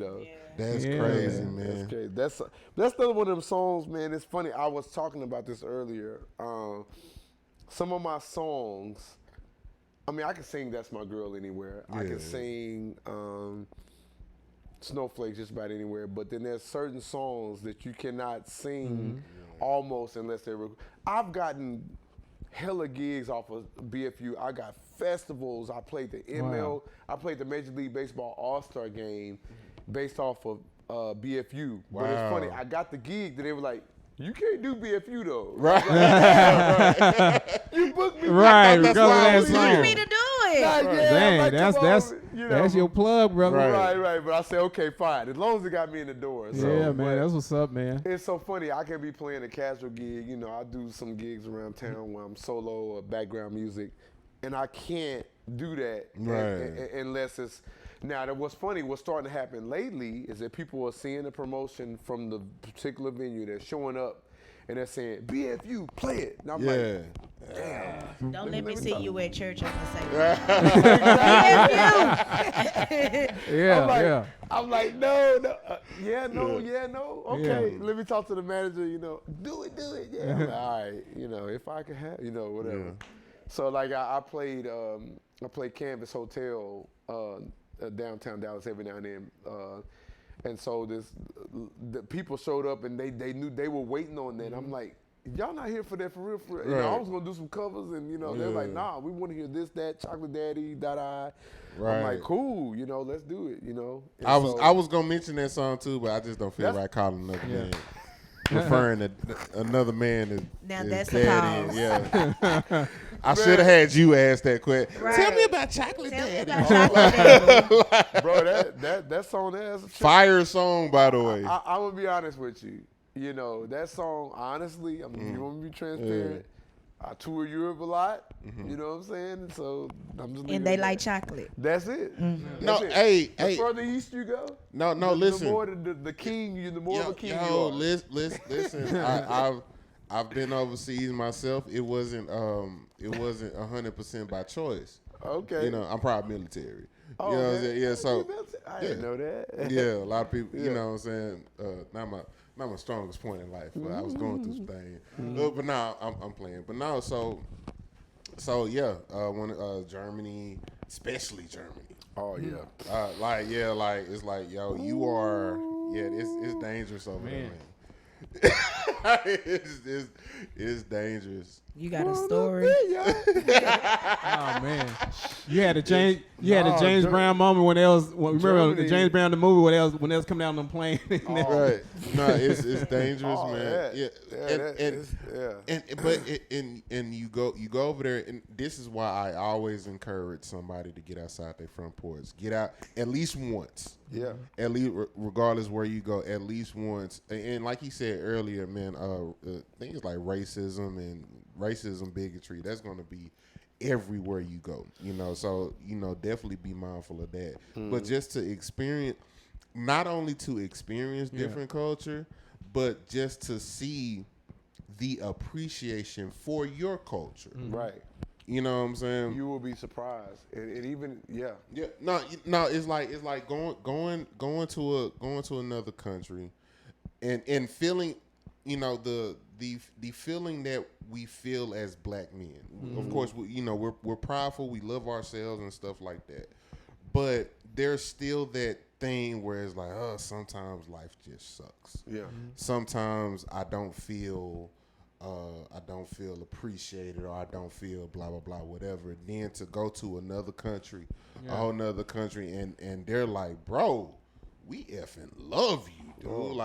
That's crazy, man. That's crazy. That's another one of them songs, man. It's funny. I was talking about this earlier. Some of my songs, I can sing "That's My Girl" anywhere. I can sing "Snowflakes" just about anywhere. But then there's certain songs that you cannot sing almost unless they're. I've gotten hella gigs off of BFU. I got festivals. I played the ML. I played the Major League Baseball All-Star game based off of BFU. Wow. But it's funny. I got the gig that they were like, "You can't do BFU though." Right. You booked me. Right, That's because why of that I was song. Me to do it. Dang, that's your plug, brother. Right. But I said, okay, fine. As long as it got me in the door. So, Yeah, man, that's what's up, man. it's so funny. I can be playing a casual gig. I do some gigs around town where I'm solo or background music, and I can't do that unless it's. Now, what's funny, what's starting to happen lately is that people are seeing the promotion from the particular venue. They're showing up and they're saying, "BFU, play it." And I'm like, damn. Don't let me see you at church on the same. I'm like, no. No. Okay, let me talk to the manager. Do it. Yeah. I'm like, all right. If I can have, whatever. Yeah. So like, I played Canvas Hotel downtown Dallas every now and then. And so the people showed up and they knew they were waiting on that. I'm like, y'all not here for that for real. Right. I was gonna do some covers and they're like, nah, we want to hear this, that, Chocolate Daddy, da. Right. I'm like, cool, let's do it, And I was gonna mention that song too, but I just don't feel right calling another man. Referring to another man as Now that's daddy. the Yeah. I should have had you ask that question. Right. Tell me about Chocolate Daddy. Bro, that song there is Fire song, by the way. I'm gonna be honest with you. That song, honestly, you want me to be transparent? I tour Europe a lot. You know what I'm saying? So I'm just And they like chocolate. That's it. No, That's it. hey. The further east you go, No, listen. The more the king, the more of a king you are. Listen. I've been overseas myself. It wasn't 100% by choice. Okay. I'm proud military. Oh, you know what I'm man. saying? Yeah, so I didn't know that. yeah, a lot of people, you know what I'm saying, not my strongest point in life, but I was going through some things. But now I'm playing. But now, so yeah, when Germany, especially Germany. Oh yeah. Like it's like, yo, you are, it's dangerous over there, man. It's dangerous. You got a story. Oh man, you had a James Brown moment when remember the James Brown the movie when they was coming down on the plane. Right. No, it's dangerous, man. And you go over there, and this is why I always encourage somebody to get outside their front porch. Get out at least once. Yeah. At least, regardless where you go, at least once. And like he said earlier, man, things like racism, bigotry, that's going to be everywhere you go. So definitely be mindful of that. But just to experience, not only to experience different culture, but just to see the appreciation for your culture. Right. You know what I'm saying? You will be surprised, and even Yeah, no, it's like going to another country, and feeling, the feeling that we feel as black men. Of course, we're prideful, we love ourselves and stuff like that, but there's still that thing where it's like, sometimes life just sucks. yeah. Sometimes I don't feel appreciated, or I don't feel blah blah blah whatever. Then to go to another country, a whole nother country, and they're like, bro, we effing love you, dude.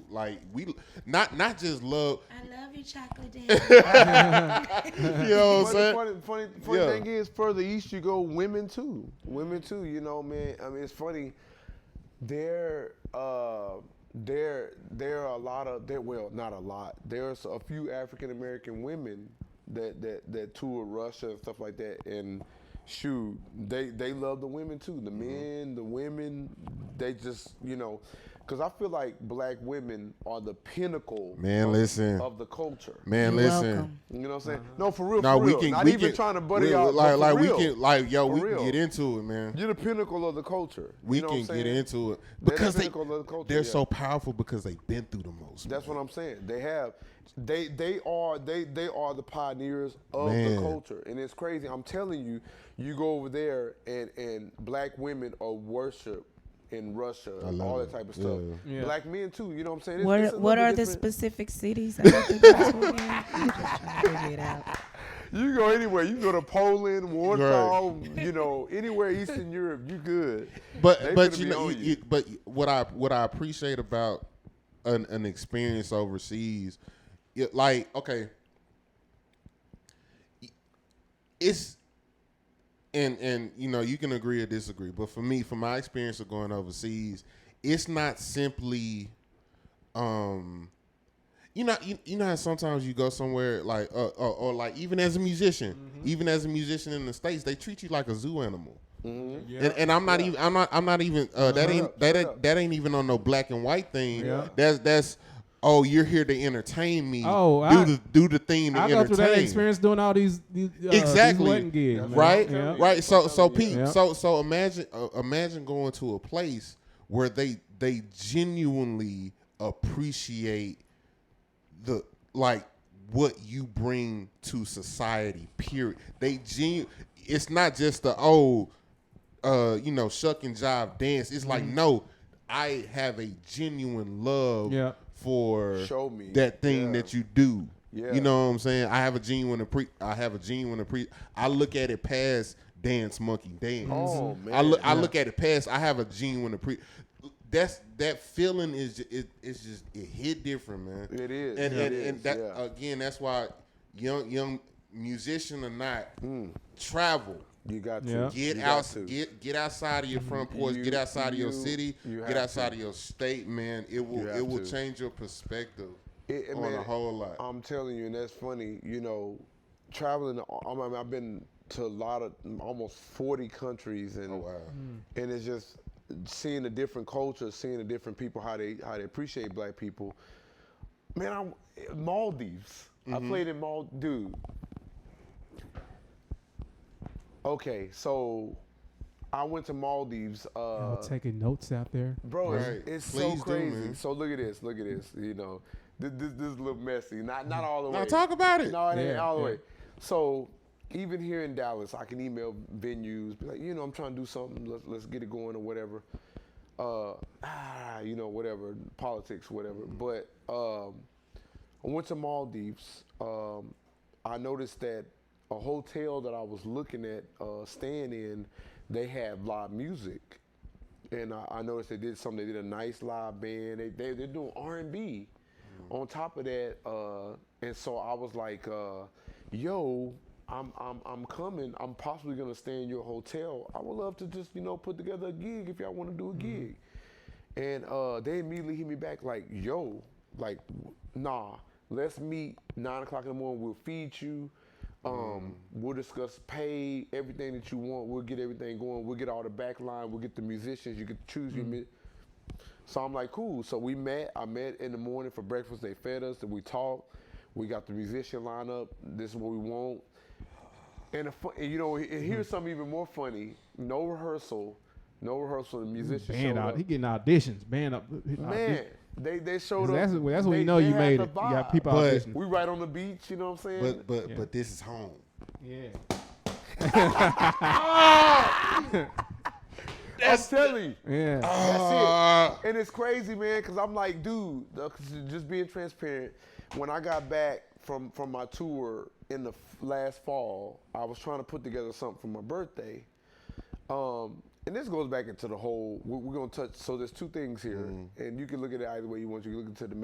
Like we not just love. I love you, chocolate daddy. You know what I'm saying? Funny Yeah. thing is, further east you go, women too. You know, man. I mean, it's funny. There are a lot of not a lot. There's a few African American women that tour Russia and stuff like that, and shoot, they love the women too. The men, the women, they just because I feel like black women are the pinnacle of the culture. Man, You're listen. welcome. You know what I'm saying? No, for real. No, for real. Not even trying to buddy out. We can real. get into it, man. You're the pinnacle of the culture. We You know can what I'm get saying? into it They're because the pinnacle of the culture, they're yeah. so powerful because they've been through the most. That's what I'm saying. They have. They are the pioneers of Man. the culture, and it's crazy. I'm telling you, you go over there and black women are worshipped in Russia, all that type of stuff. Yeah. Black men too. You know what I'm saying? What It's a what little are bit the different. specific cities? I have to go to again? I'm just trying to figure it out. You go anywhere. You go to Poland, Warsaw. Anywhere Eastern Europe, you good. But They but finna you be know on you, but what I appreciate about an experience overseas, okay, it's and you can agree or disagree, but for me, from my experience of going overseas, it's not simply you know how sometimes you go somewhere like or like even as a musician, in the States, they treat you like a zoo animal. Yeah. And I'm not even that ain't even on no black and white thing. Yeah. That's you're here to entertain me. Do the thing to I entertain. go through that experience doing all these Exactly. these wedding gigs, man. Right? Yeah. Right. So Pete, Yeah. so imagine going to a place where they genuinely appreciate the what you bring to society. Period. It's not just the shuck and jive dance. It's like, no, I have a genuine love for Show me. that thing that you do. Yeah. You know what I'm saying? I look at it past dance monkey dance. Oh man. I look at it past. I have a genuine that feeling is it hit different, man. It is. And that again, that's why young musician or not, travel. You got to Yeah. Get outside of your front porch. Get outside of your city. Get outside of your state, man. It will change your perspective on a whole lot. I'm telling you, and that's funny. Traveling. I've been to a lot of almost 40 countries, and and it's just seeing the different cultures, seeing the different people, how they appreciate black people. Man, Maldives. I played in Maldives, dude. Okay, so I went to Maldives. Y'all taking notes out there. Bro, Right. it's Please so do, crazy. man. So look at this. This is a little messy. Not all the way. Now talk about it. No, it ain't Yeah, all the yeah. way. So even here in Dallas, I can email venues, be like, I'm trying to do something. Let's get it going or whatever. Whatever, politics, whatever. But I went to Maldives. I noticed that a hotel that I was looking at staying in, they had live music, and I noticed they did something. They did a nice live band. They're doing R&B. On top of that, and so I was like, "Yo, I'm coming. I'm possibly gonna stay in your hotel. I would love to just put together a gig if y'all want to do a gig." And they immediately hit me back like, "Yo, like, nah, let's meet 9 o'clock in the morning. We'll feed you. We'll discuss pay, everything that you want. We'll get everything going. We'll get all the back line. We'll get the musicians. You get to choose your." So I'm like, cool. So we met. I met in the morning for breakfast. They fed us and we talked. We got the musician lineup. This is what we want. And here's something even more funny. No rehearsal. The musicians showed up. He getting auditions. Band up. Man, they showed up. That's when you know you made it. You got people auditioning. We right on the beach. You know what I'm saying? But this is home. Yeah. I'm telling you. Yeah. That's it. And it's crazy, man, because I'm like, dude, just being transparent. When I got back from my tour in the last fall, I was trying to put together something for my birthday. And this goes back into the whole, we're going to touch, so there's two things here, and you can look at it either way you want. You can look into the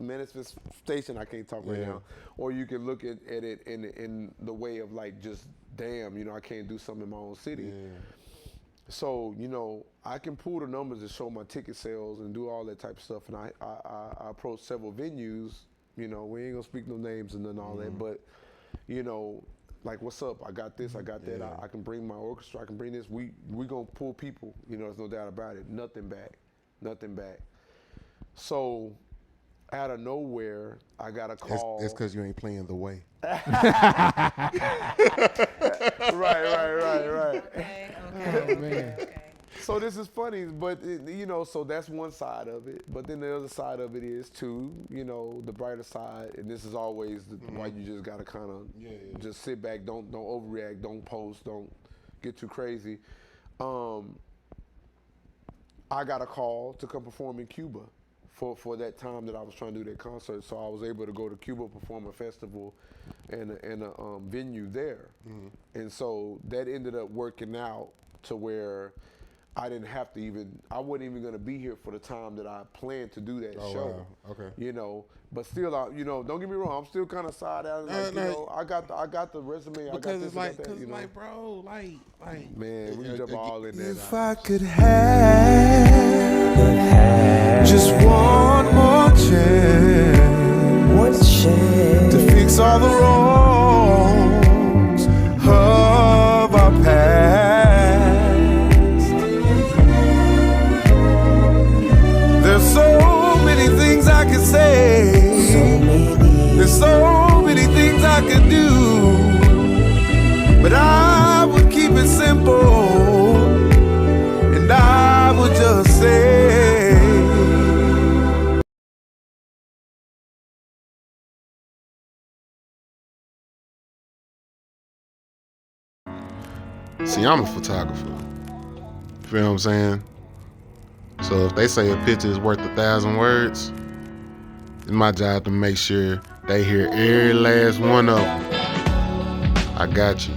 manifestation, I can't talk right now, or you can look at it in the way of like, just, damn, I can't do something in my own city. Yeah. So, I can pull the numbers to show my ticket sales and do all that type of stuff, and I approached several venues, we ain't going to speak no names and all that, but, like, what's up? I got this, I got that. I can bring my orchestra, I can bring this. We gonna pull people, there's no doubt about it. Nothing back. So, out of nowhere, I got a call. It's because you ain't playing the way. Right. Okay. Oh, man. Okay. So this is funny, but so that's one side of it. But then the other side of it is too, the brighter side, and this is always why you just gotta kind of just sit back, don't overreact, don't post, don't get too crazy. I got a call to come perform in Cuba for that time that I was trying to do that concert. So I was able to go to Cuba, perform a festival and a venue there, and so that ended up working out to where I didn't have to I wasn't even going to be here for the time that I planned to do that show. Wow. Okay. But still, don't get me wrong, I'm still kind of side out. I got the resume. Because I got this, bro, man, we jump all in there. If I could have just one more chance to fix all the wrongs of our past. There's so many things I could say. There's so many things I could do. But I would keep it simple. And I would just say, see, I'm a photographer. You feel what I'm saying? So if they say a picture is worth 1,000 words, it's my job to make sure they hear every last one of them. I got you.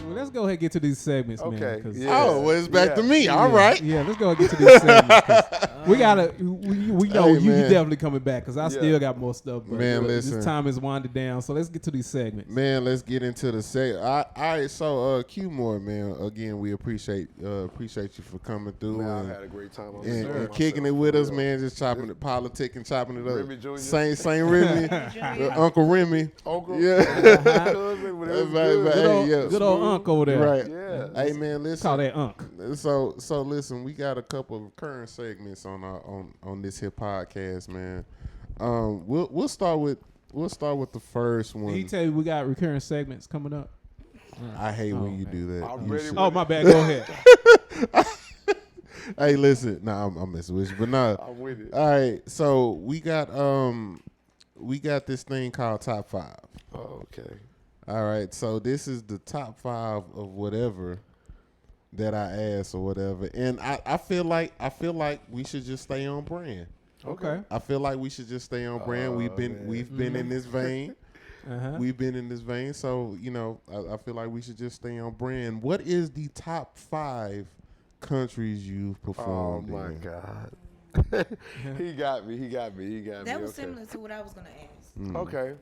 Well, let's go ahead and get to these segments, man. Okay. Well, it's back to me. All right. Yeah, let's go and get to these segments. 'Cause we know Hey, you man. definitely coming back because I still got more stuff. But Man, this listen. time is winding down, so let's get to these segments. Man, let's get into the all right, so Q-More, man, again, we appreciate you for coming through Man, and, I've had a great time on and kicking it with us, man, just chopping it, politicking, chopping it up. Remy Jr. Saint Remy, Uncle Remy. Uncle. Yeah. Good old Unc over there. Right. Yeah. Hey, man, listen. Call that Unc. So listen, we got a couple of current segments on this here podcast, man. We'll start with the first one. Did he tell you we got recurring segments coming up? I hate when you do that. I'm You ready should- Oh, my bad. Go ahead. Hey, listen. I'm messing with you, but no. I'm with it. All right, so we got this thing called Top 5. Oh, okay. All right, so this is the top 5 of whatever that I asked or whatever, and I feel like we should just stay on brand. Okay. I feel like we should just stay on brand. We've been in this vein. Uh-huh. We've been in this vein, so I feel like we should just stay on brand. What is the top 5 countries you've Oh performed my in? God. He got me. That was Okay. similar to what I was gonna ask. Okay.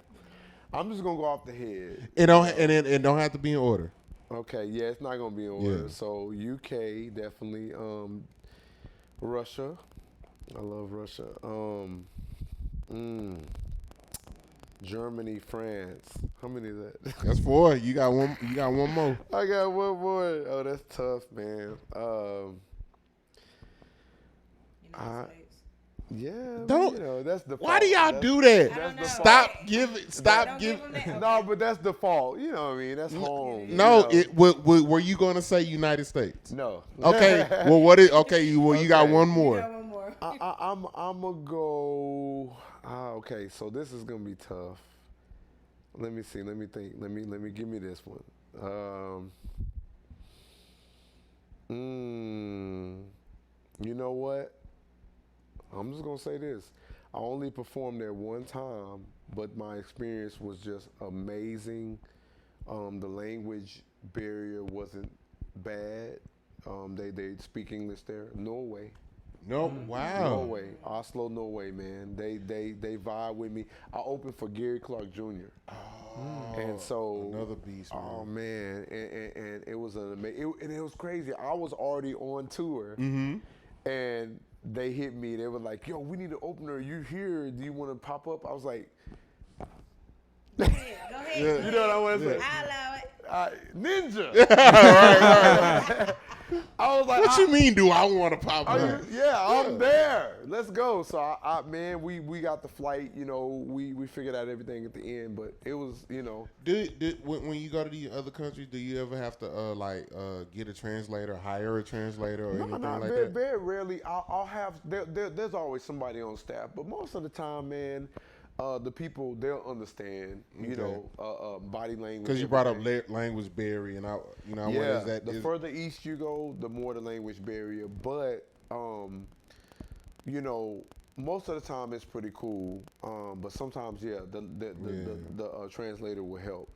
I'm just gonna go off the head. It don't have to be in order. Okay, yeah, it's not gonna be in order. Yeah. So UK definitely. Russia, I love Russia. Germany, France. How many is that? That's 4. You got one. You got one more. I got one more. Oh, that's tough, man. United States. Yeah, Don't. you know, that's the Why do fault. y'all do that? I don't know. Stop giving. Don't Stop give giving. 'em that. No, but that's the fault. You know what I mean? That's home. No, you know? were you going to say United States? No. Okay. Well, what is? Okay. You got Okay. one You more. got one more. I'm gonna go. Okay, so this is gonna be tough. Let me see. Let me think. Let me give me this one. You know what? I'm just gonna say this. I only performed there one time, but my experience was just amazing. The language barrier wasn't bad. They speak English there. Norway. No. Wow. Norway, Oslo, Norway, man. They vibe with me. I opened for Gary Clark Jr. And so Another beast, man. Oh man, and it was an amazing. And it was crazy. I was already on tour, and they hit me. They were like, "Yo, we need an opener. You here? Do you want to pop up?" I was like, Go ahead. "You know what I want to say? I allow it. Ninja." Right. I was like, What you mean? Do I want to pop up? I'm there. Let's go. So I man, we got the flight. You know, we figured out everything at the end, but it was, you know. When you go to these other countries, do you ever have to get a translator, hire a translator, or anything like that? Very rarely. I'll have. There's always somebody on staff, but most of the time, man. The people, they'll understand, you know, body language. Because you brought up language barrier, and what is that? The further east you go, the more the language barrier. But, you know, most of the time it's pretty cool. But sometimes, the translator will help.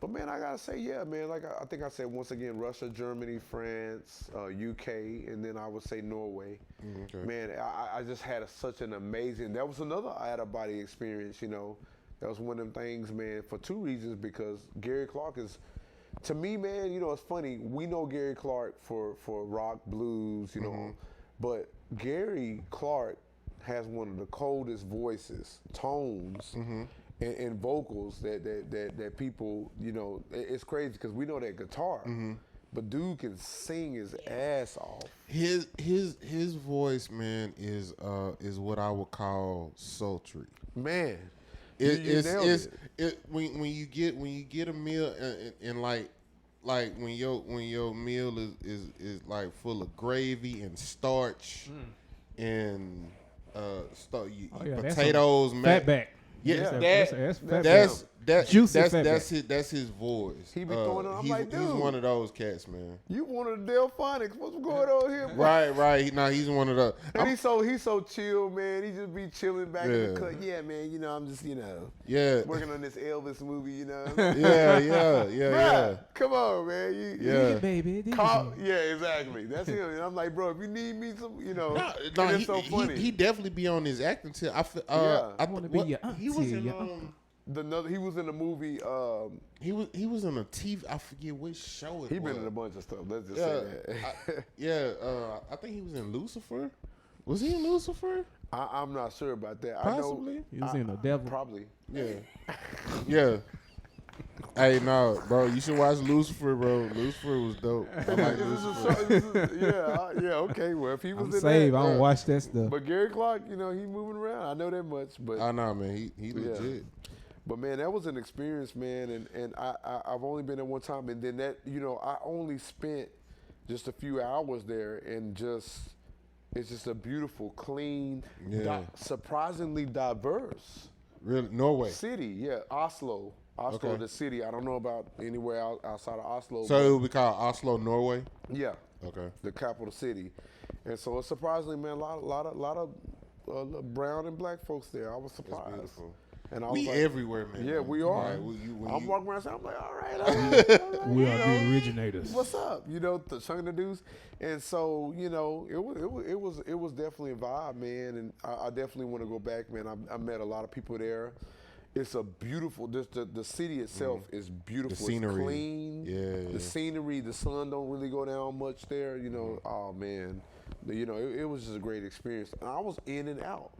But man, I gotta say, yeah, man. Like I think I said once again, Russia, Germany, France, UK, and then I would say Norway. Okay. Man, I just had such an amazing. That was another out of body experience. You know, that was one of them things, man. For two reasons, because Gary Clark is, to me, man. You know, it's funny. We know Gary Clark for rock, blues, you know, but Gary Clark has one of the coldest voices, tones. And vocals that people, you know, it's crazy because we know that guitar, but dude can sing his ass off. His voice, man, is what I would call sultry. Man, when you get a meal and like when your meal is like full of gravy and starch and potatoes, fatback. That's his voice. He be throwing it. I'm like, dude, he's one of those cats, man. You one of the Delphonics. What's going on here, bro? Right. No, he's one of those. And he's so chill, man. He just be chilling back in the cut. Yeah, man. You know, I'm just, you know, working on this Elvis movie. You know. Yeah. Come on, man. Baby. Yeah, exactly. That's him. And I'm like, bro, if you need me, some, you know, it's so funny. He definitely be on his acting tip. I want to be your auntie. He was in he was in the movie. He was in a TV. I forget which show it was. He been in a bunch of stuff. Let's just say that. I think he was in Lucifer. Was he in Lucifer? I'm not sure about that. Possibly. I know, He was in The Devil. Probably. Yeah. Hey, no, bro. You should watch Lucifer, bro. Lucifer was dope. I like Lucifer. Okay. Well, if he was I'm in saved. that, I don't watch that stuff. But Gary Clark, you know, he moving around. I know that much. But I know, man. He legit. But man, that was an experience, man. And I've only been there one time, and then that, you know, I only spent just a few hours there, and it's just a beautiful, clean, surprisingly diverse. Really, Norway City, Oslo, the city. I don't know about anywhere outside of Oslo. So it would be called Oslo, Norway. Yeah. Okay. The capital city, and so it's surprisingly, man, a lot of brown and black folks there. I was surprised. That's beautiful. And I we was like, everywhere, man. Yeah, we are. Right, I'm walking around, I'm like, all right. We are the originators. What's up? You know, the chunk of the dudes, and so you know, it was definitely a vibe, man. And I definitely want to go back, man. I met a lot of people there. It's a beautiful. The city itself is beautiful. The scenery, it's clean. Yeah. The scenery. The sun don't really go down much there. You know. Oh man. You know, it was just a great experience. And I was in and out.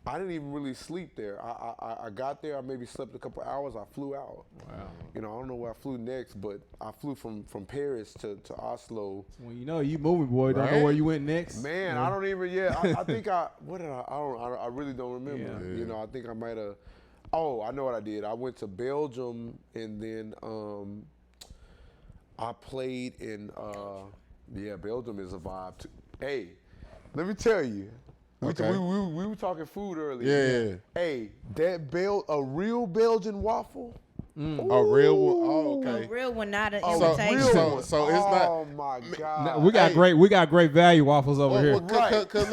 I didn't even really sleep there. I got there, I maybe slept a couple hours, I flew out. Wow. You know, I don't know where I flew next, but I flew from Paris to Oslo. Well, you know, you moving, boy. Don't know where you went next. Man, Yeah. I don't even. I think what did I really don't remember. Yeah. You know, I think I might have. Oh, I know what I did. I went to Belgium and then I played in. Belgium is a vibe too. Hey, let me tell you. Okay. We were talking food earlier. Yeah. Hey, a real Belgian waffle. A real one. Oh, A okay. real one, not an A imitation. real one. So it's not. Oh my God. We got great value waffles over here. Right. Cause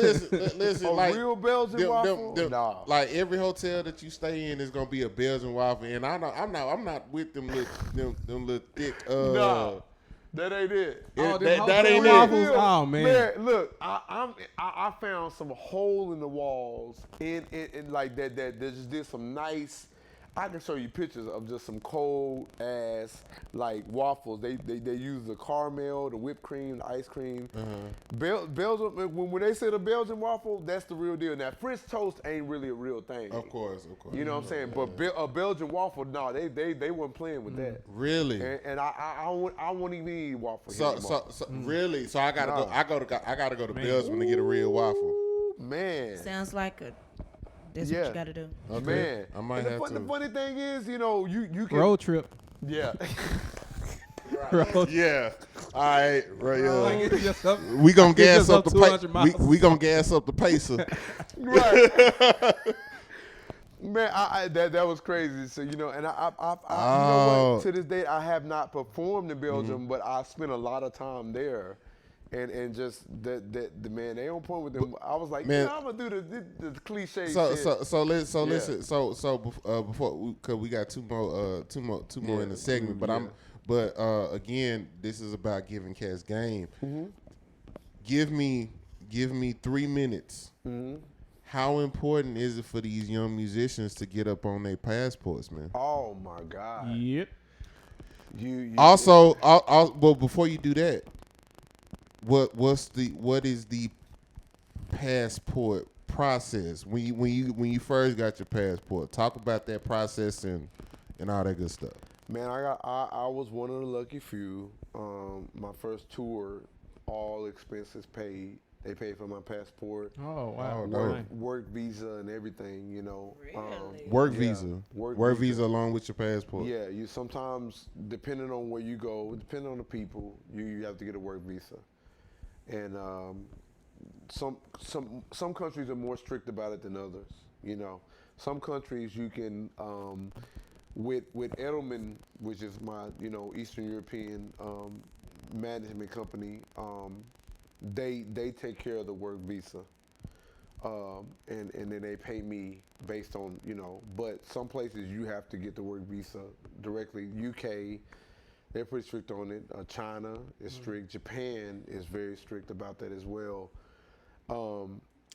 listen, A like real Belgian waffle? Nah. like every hotel that you stay in is gonna be a Belgian waffle, and I'm not with them little thick. Nah. That ain't it. That ain't waffles. it. Oh man. Look, I found some hole in the walls in like that just did some nice. I can show you pictures of just some cold ass like waffles. They use the caramel, the whipped cream, the ice cream. Belgium, when they say the Belgian waffle, that's the real deal. Now French toast ain't really a real thing. Of course. You know what I'm saying? But a Belgian waffle, no, they weren't playing with that. Really? And I won't even eat waffles. So really? So I gotta go. I gotta go to Belgium to get a real waffle. Man. Sounds like that's what you got to do. Okay. Man, I might and have to. the funny thing is, you know, you can Road trip. yeah. Road. Yeah. All right. Right. Like, it's just up- We gonna it's gas just up the 200 miles. we gonna gas up the pacer. Right. Man, that was crazy. So you know, and I you know what? To this day, I have not performed in Belgium, but I spent a lot of time there, and just the man, they on point with them. I was like, Man. I'm gonna do the cliche So shit. listen. So before, cause we got two more in the segment, but again, this is about giving cats game. Give me 3 minutes. How important is it for these young musicians to get up on their passports, man? Oh my God. Yep. You Also, well, before you do that, what is the passport process when you first got your passport? Talk about that process and all that good stuff. Man, I was one of the lucky few. My first tour, all expenses paid. They paid for my passport, Oh wow. work visa, and everything. You know, Really? Work Yeah, visa, work visa along with your passport. yeah. You sometimes, depending on where you go, depending on the people, you have to get a work visa, and some countries are more strict about it than others. You know, some countries you can. With Edelman, which is my Eastern European management company, they take care of the work visa, and then they pay me based on But some places you have to get the work visa directly. UK, they're pretty strict on it. China is strict. Japan is very strict about that as well.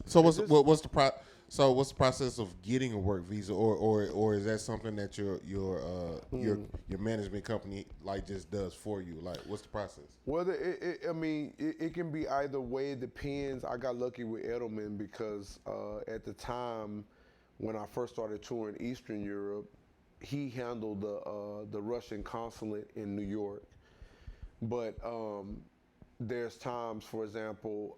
So what's the process of getting a work visa, or is that something that your management company like just does for you? Like, what's the process? Well, it can be either way. It depends. I got lucky with Edelman because at the time when I first started touring Eastern Europe, he handled the Russian consulate in New York. But there's times, for example,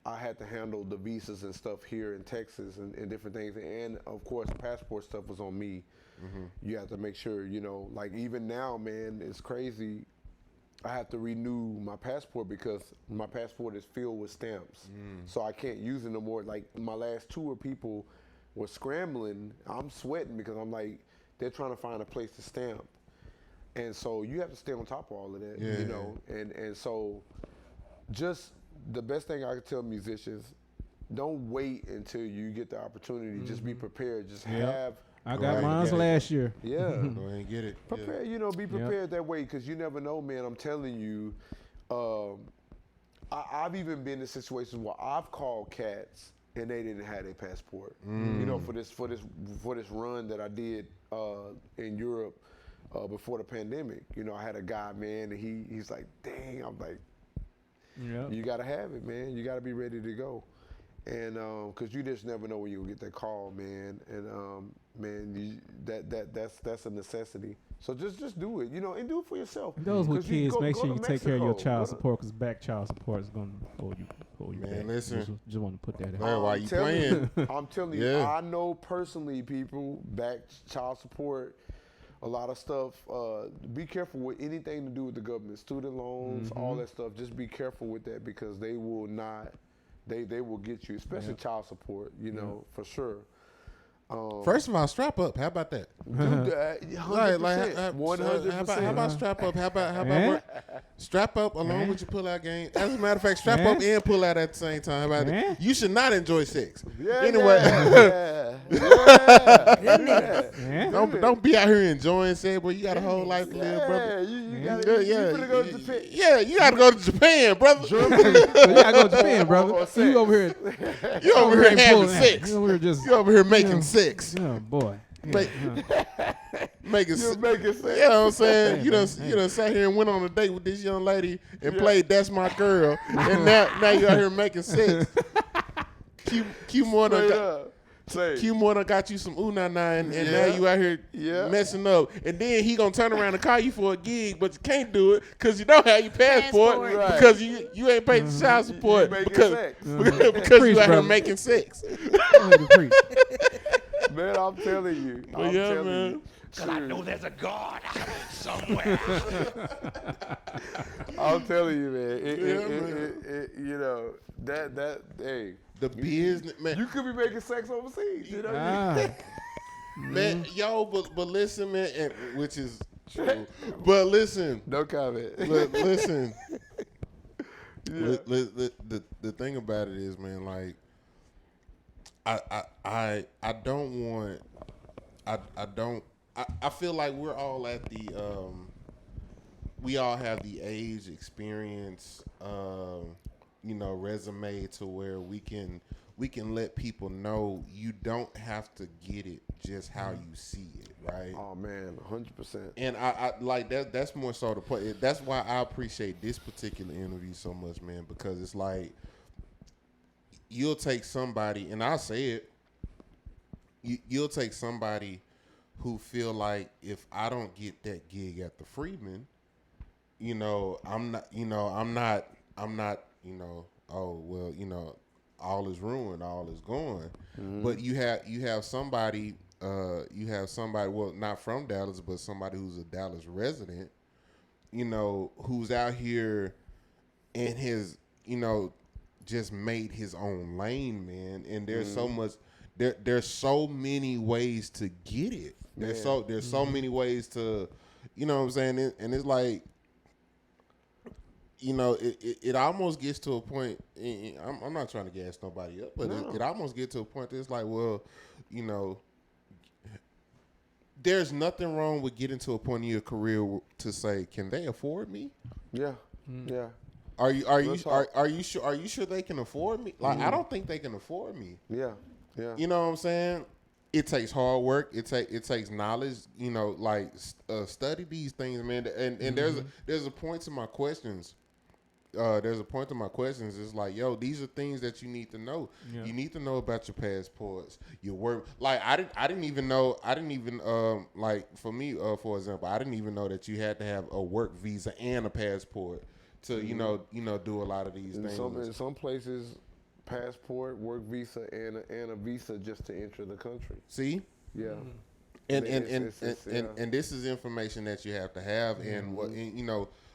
I had to handle the visas and stuff here in Texas and different things. And of course, passport stuff was on me. You have to make sure, like even now, man, it's crazy. I have to renew my passport because my passport is filled with stamps. So I can't use it no more. Like my last tour, people were scrambling. I'm sweating because I'm like, they're trying to find a place to stamp. And so you have to stay on top of all of that, and so just the best thing I could tell musicians, don't wait until you get the opportunity. Just be prepared. Just have. I got mine last year. Yeah. Go ahead and get it. Prepare, be prepared that way because you never know, man. I'm telling you, I've even been in situations where I've called cats and they didn't have their passport. For this run that I did in Europe before the pandemic. I had a guy, man, and he's like, dang. I'm like, Yep. You got to have it, man. You got to be ready to go. And because you just never know when you'll get that call, man. And man, that's a necessity. So just do it, and do it for yourself. Those with kids, make sure you take care of your child Mexico. support, because back child support is going to hold you Man, back. listen. Just want to put that Man, out. why you playing? I'm telling you, Yeah. I know personally people back child support, a lot of stuff. Be careful with anything to do with the government, student loans, all that stuff. Just be careful with that, because they will not. They will get you, especially child support. For sure. First of all, strap up. How about that? Do that, 100%. 100%. How about strap up? How about Man. strap up along with your pull out game? As a matter of fact, strap up and pull out at the same time. How about that? You should not enjoy sex. Yeah, Anyway, Yeah. don't be out here enjoying sex, but you got a whole life to live, brother. You finna go to Japan. Yeah, you got to go to Japan, brother. So you gotta go to Japan, brother. Or So you over here, You over here having pulling that. sex. You over here just, You over here making sex. oh boy. Make- Making You're sex. making sense. You know what I'm saying? You done sat here and went on a date with this young lady and played That's My Girl, and now you out here making sex. Q more done got you some ooh nah nah, and now you out here messing up, and then he gonna turn around and call you for a gig, but you can't do it because you don't have your passport. Right. Because you ain't paid the child support making because sex. because Preach, you out here brother. making sex. Man, I'm telling you. But yeah, man. Because I know there's a God somewhere. I'm telling you, man. Hey, The business, man. you could be making sex overseas. You know what I mean? Man, but listen, man, and, which is true. But listen, No comment. listen. The thing about it is, man, like I don't want. I feel like we're all at the we all have the age, experience, resume to where we can let people know you don't have to get it just how you see it, right? Oh man, 100%. And I like that. That's more so the point. That's why I appreciate this particular interview so much, man, because it's like you'll take somebody, and I'll say it. You'll take somebody who feel like if I don't get that gig at the Freeman, I'm not, oh well, all is ruined, all is gone. But you have somebody, well, not from Dallas, but somebody who's a Dallas resident, who's out here and has, just made his own lane, man. And there's so much. There's so many ways to get it. There's so many ways to, you know what I'm saying? And it's like, it almost gets to a point. I'm not trying to gas nobody up, but it almost gets to a point that it's like, well, there's nothing wrong with getting to a point in your career to say, can they afford me? Yeah. Yeah. Are you sure they can afford me? Like, I don't think they can afford me. Yeah. Yeah. You know what I'm saying? It takes hard work. It takes knowledge. Study these things, man. And there's a point to my questions. It's like, yo, these are things that you need to know. Yeah. You need to know about your passports, your work. Like I didn't even like for me, for example, I didn't even know that you had to have a work visa and a passport to do a lot of these things. In some places, passport, work visa, and a visa just to enter the country. See? Yeah. And this is information that you have to have, and what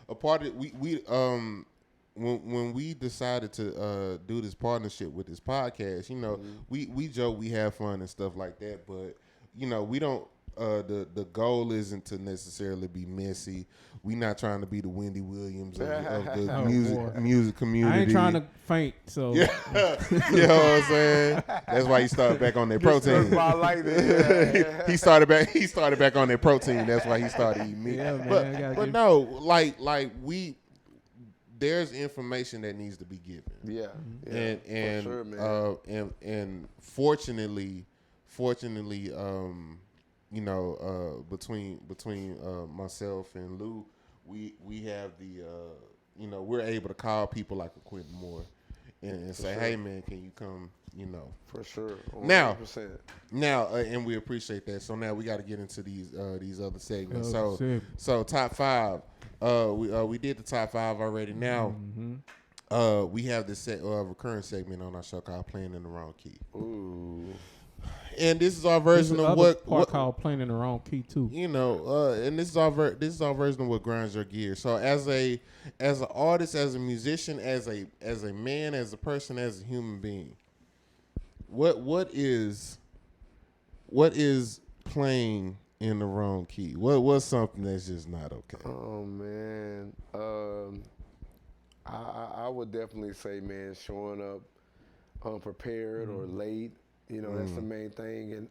a part of we when we decided to do this partnership with this podcast, we joke, we have fun and stuff like that, but we don't. The goal isn't to necessarily be messy. We're not trying to be the Wendy Williams of the music community. I ain't trying to faint, so you know what I'm saying. That's why he started back on that protein. I like that. He started back on that protein. That's why he started eating meat. Yeah, man, but no, like there's information that needs to be given. Yeah. And for sure, man. And fortunately, between myself and Lou, we have the you know, we're able to call people like a Quentin Moore and say, hey man, can you come, you know. For sure. 100%. Now, and we appreciate that. So now we got to get into these other segments. So top 5, we did the top 5 already. Now, we have this recurring segment on our show called Playing in the Wrong Key. Ooh. And this is our version of what called Playing in the Wrong Key too. You know, and this is our version of what grinds your gear. So as an artist, as a musician, as a man, as a person, as a human being, what is playing in the wrong key? What's something that's just not okay? Oh man, I would definitely say, man, showing up unprepared or late. You know, that's the main thing. And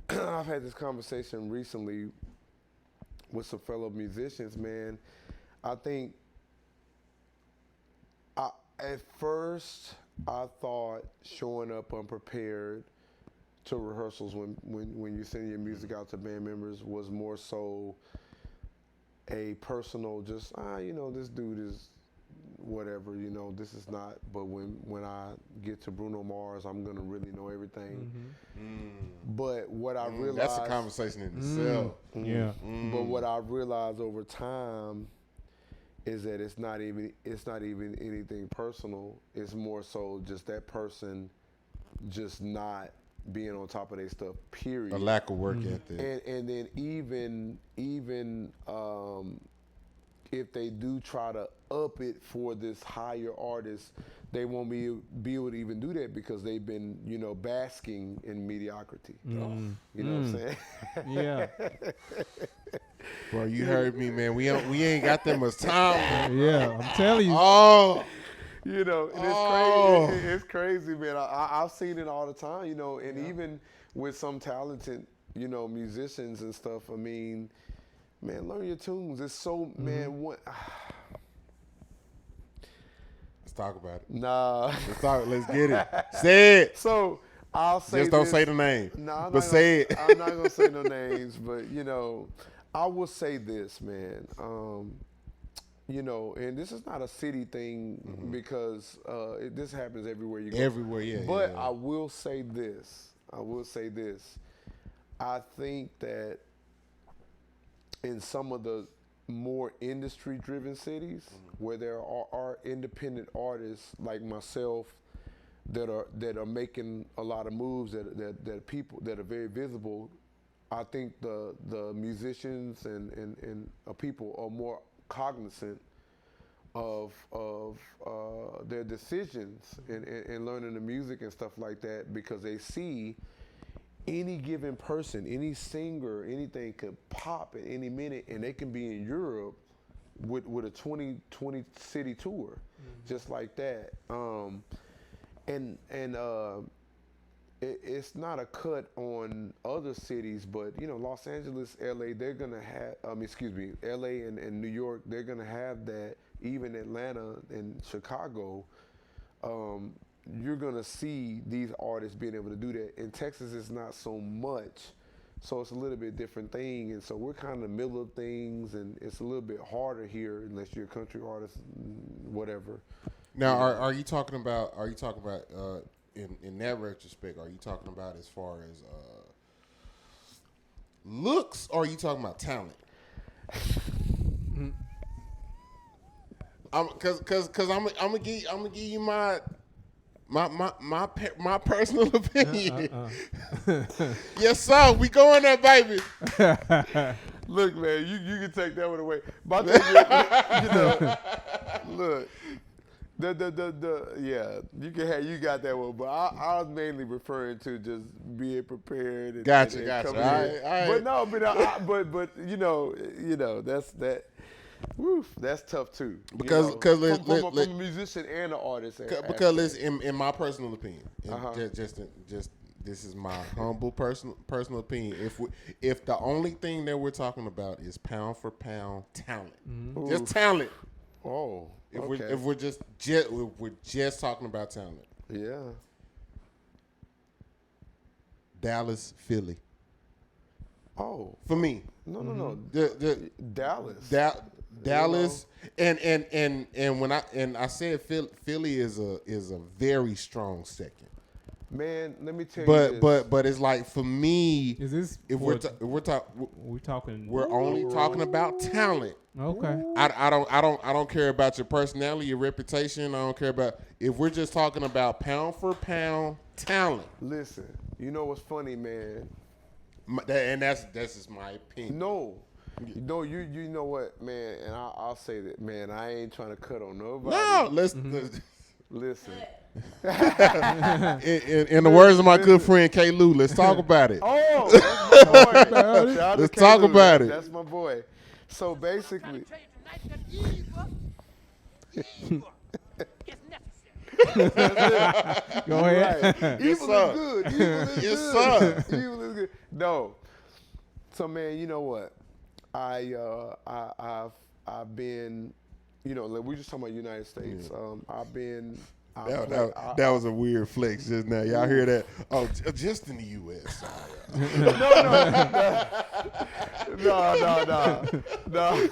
I've had this conversation recently with some fellow musicians, man. I think at first I thought showing up unprepared to rehearsals when you send your music out to band members was more so a personal, just, you know, this dude is whatever, you know, this is not, but when I get to Bruno Mars, I'm going to really know everything. But what I realized... That's a conversation in itself. Yeah. But what I realized over time is that it's not even anything personal. It's more so just that person just not being on top of their stuff, period. A lack of work ethic. And then even if they do try to up it for this higher artist, they won't be able to even do that because they've been, you know, basking in mediocrity. You know what I'm saying? Yeah. Bro, you heard me, man. We ain't got that much time. Yeah, I'm telling you. Oh. You know, and it's crazy, man. I've seen it all the time, you know, and even with some talented, you know, musicians and stuff, I mean, man, learn your tunes. It's so, man, what... Let's talk about it. Nah. Let's get it. Say it. So, I'll say just don't say the name. Nah, but say it. I'm not going to say no names, but, you know, I will say this, man. You know, and this is not a city thing because this happens everywhere you go. Everywhere, yeah. But yeah. I will say this. I think that in some of the more industry-driven cities where there are independent artists like myself that are making a lot of moves that people that are very visible, I think the musicians and people are more cognizant of their decisions in learning the music and stuff like that, because they see any given person, any singer, anything could pop at any minute, and they can be in Europe with a 20 city tour, just like that. It's not a cut on other cities, but you know, Los Angeles, LA, they're gonna have. LA and New York, they're gonna have that. Even Atlanta and Chicago, you're gonna see these artists being able to do that. In Texas, it's not so much, so it's a little bit different thing. And so we're kind of in the middle of things, and it's a little bit harder here unless you're a country artist, whatever. Now, are you talking about? In that retrospect, are you talking about as far as looks, or are you talking about talent? Cause I'm gonna give you my personal opinion. Yes, sir. We going there, baby. Look, man, you can take that one away. But I think, you know, look. You got that one, but I was mainly referring to just being prepared. And, gotcha. All right. But you know that's that. Woof, that's tough too. Because from a musician and an artist. Because listen, in my personal opinion, just this is my humble personal opinion. If the only thing that we're talking about is pound for pound talent, just talent. Oh. If we're just talking about talent. Yeah. Dallas, Philly. Oh. For me. No. The Dallas. Dallas, and when I said Philly is a very strong second. Man, let me tell you this. But it's like for me, Is this if we're we're we're only talking about talent. okay? I don't care about your personality, your reputation. I don't care about if we're just talking about pound for pound talent. Listen, you know what's funny, man? And that's just my opinion. No, you know what, man? And I'll say that, man. I ain't trying to cut on nobody. No, let's Listen. in the words of my good friend K. Lou, let's talk about it. Oh, that's my boy. Shout out to Let's K. talk Lou. about it. That's my boy. So basically, Go ahead. right. Evil sir. is good. Evil is Yes, good. sir. Evil is good. No. So man, you know what? I've been, you know, like we just talking about United States. I've been. That was a weird flex just now. Y'all hear that? Oh, just in the U.S. No.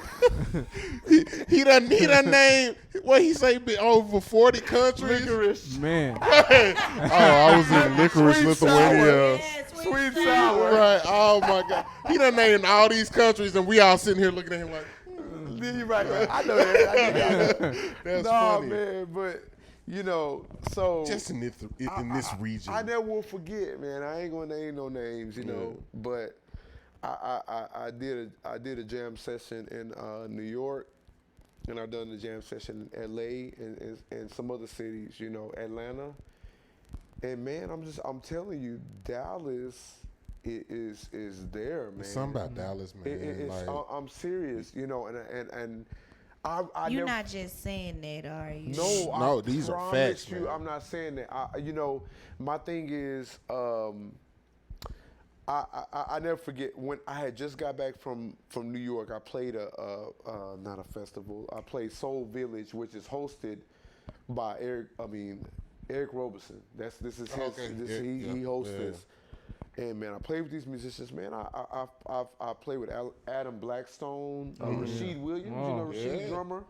He done named what he say be over 40 countries. Licorice. Man, I was in licorice, Sweet Lithuania. Sweet sour. Right. Oh my God. He done named all these countries, and we all sitting here looking at him like, You're right. I know that. that's Nah, funny. man, but you know, so Just in this region. I never will forget, man. I ain't gonna name no names, you know, but I did a jam session in New York, and I've done the jam session in LA and some other cities, you know, Atlanta. And man, I'm telling you, Dallas is there, man. There's something about Dallas, man. I'm serious, you know, and I You're never, not just saying that, are you? No, I these are promise facts, you, man. I'm not saying that. You know, my thing is, I never forget when I had just got back from New York. I played not a festival. I played Soul Village, which is hosted by Eric Roberson. This is his. Okay. He hosts this. And man, I played with these musicians. Man, I played with Adam Blackstone, Rashid Williams. You know Rashid drummer.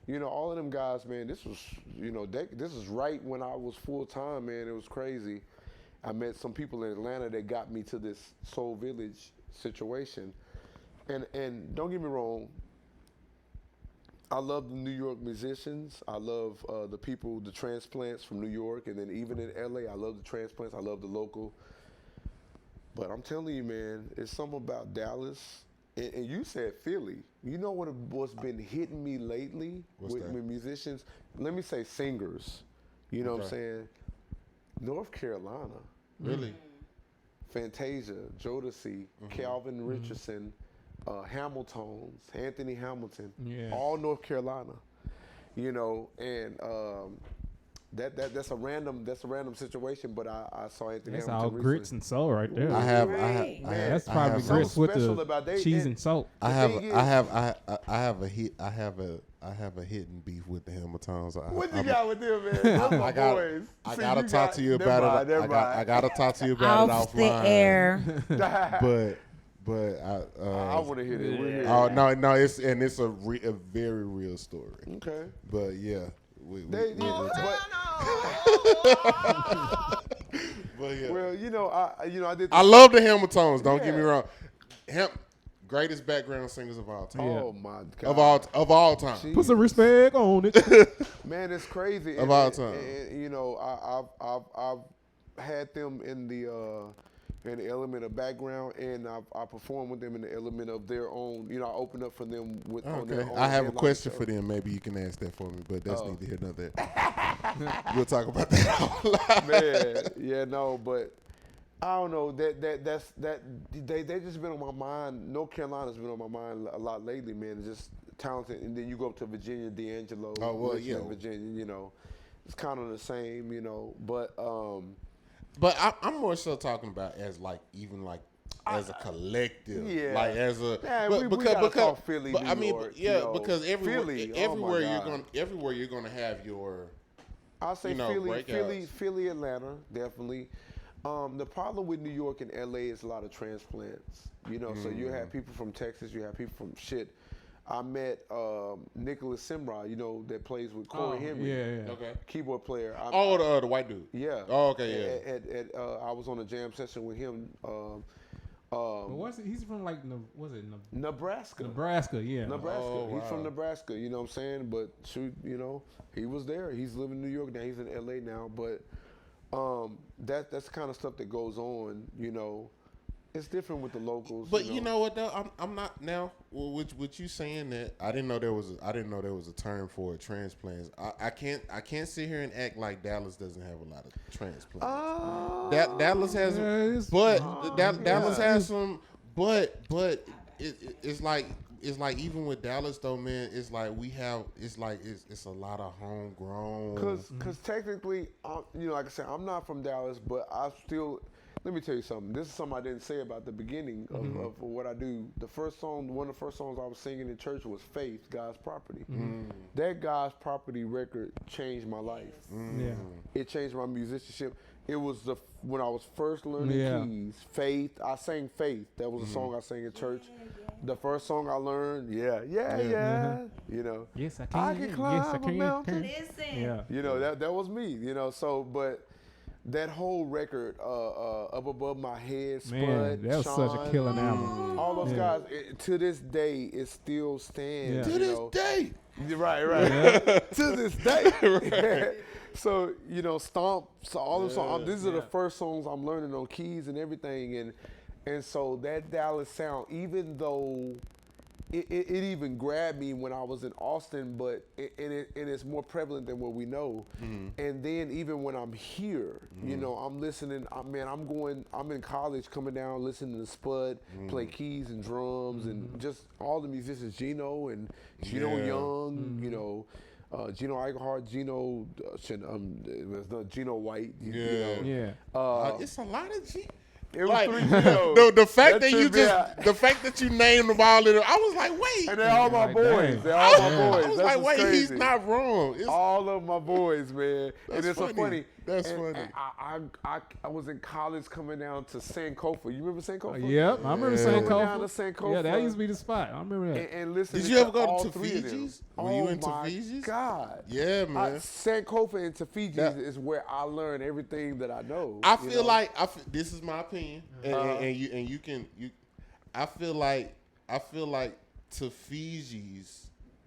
You know all of them guys. Man, this was this is right when I was full time. Man, it was crazy. I met some people in Atlanta that got me to this Soul Village situation. And don't get me wrong. I love the New York musicians. I love the people, the transplants from New York, and then even in LA, I love the transplants. I love the local. But I'm telling you, man, it's something about Dallas. And you said Philly. You know what's been hitting me lately with musicians? Let me say singers. You know what I'm saying? North Carolina. Really? Fantasia, Jodeci, Calvin Richardson, Hamiltons, Anthony Hamilton, all North Carolina. You know, and that's a random situation, but I saw Anthony that's Hamilton all recently. grits and soul right there. That's probably something grits with special the about they- cheese and- and salt. I have a hidden beef with the Hamiltons. What you got with them, man? Those my boys. I See, gotta you talk to you about it. I gotta talk to you about Off it the offline. air. But I want to hear that. We're here. oh no, it's a very real story. Okay. But yeah, we'll talk. But yeah, Well, I did. I love the Hamiltons. Don't get me wrong. Greatest background singers of all time. Oh my God. Of all time. Jeez. Put some respect on it. Man, it's crazy. Of all time. And I've had them in the element of background, and I performed with them in the element of their own. You know, I opened up for them with. On their Okay, own I have a headline question show. for them. Maybe you can ask that for me, but that's neither here nor there. We'll talk about that offline. Man, yeah, no, but I don't know. They just been on my mind. North Carolina's been on my mind a lot lately, man. It's just talented, and then you go up to Virginia, D'Angelo. Oh, well, Richmond, yeah. Virginia. You know, it's kind of the same. You know, but But I'm more so talking about as as a collective, yeah. like as a. Yeah, but we gotta talk Philly, but New I mean, York, yeah, you know, because Philly, oh everywhere my everywhere you're gonna have your. I'll say Philly, Atlanta, definitely. The problem with New York and LA is a lot of transplants. You know, so you have people from Texas, you have people from I met Nicholas Simrod, you know, that plays with Corey Henry. Yeah. Okay. Keyboard player. The white dude. Yeah. Oh, okay, yeah. I was on a jam session with him. But what's it? He's from like Nebraska. Nebraska, yeah. Nebraska. Oh, He's from wow. Nebraska, you know what I'm saying? But shoot, you know, he was there. He's living in New York now. He's in LA now. But that's the kind of stuff that goes on, you know. It's different with the locals. But you know what though? I'm not now. Well, with you saying that, I didn't know there was a term for it, transplants. I can't sit here and act like Dallas doesn't have a lot of transplants. Dallas has, Dallas has some. But it's like even with Dallas though, man, it's like it's a lot of homegrown. Because technically, you know, like I said, I'm not from Dallas, but I still. Let me tell you something. This is something I didn't say about the beginning of what I do. One of the first songs I was singing in church was Faith, God's Property. That God's Property record changed my life. Yeah. It changed my musicianship. It was when I was first learning keys, Faith. I sang Faith. That was a song I sang in church. The first song I learned, yeah. You know, Yes, I can. I can climb Yes, I a can. mountain. Listen. Yeah. You know, that was me, you know, so, but that whole record, Up Above My Head, Spud, Man, that was Sean, such a killing album. all those guys, to this day, it still stands. Yeah. To this day. Right. To this day. So, you know, Stomp, so all them songs, these are the first songs I'm learning on keys and everything, and so that Dallas sound, even though it even grabbed me when I was in Austin, but it's more prevalent than what we know. And then even when I'm here, you know, I'm listening. I'm in college, coming down, listening to Spud play keys and drums, and just all the musicians, Gino Young, you know. Gino Eichelhart, Gino White, you know. It's a lot of G. It was Like, 3 Ginos. the fact that you tripped me out. the fact that you named them all, I was like, wait. And they're all my Like, boys. dang. They're all my boys. I was That's like, what's wait, he's crazy. not wrong. It's, All of my boys, man. That's And it's so funny. funny. That's And funny. I was in college coming down to Sankofa. You remember Sankofa? Yep, I remember Coming Sankofa. down to Sankofa. Yeah, that used to be the spot. I remember that. And listen. Did you ever go all to three of them. Fiji's? Were you into my Fiji's? God. Yeah, man. Sankofa and Fiji's That- is where I learned everything that I know. I you feel know? like this is my opinion, and you can. I feel like to Fiji's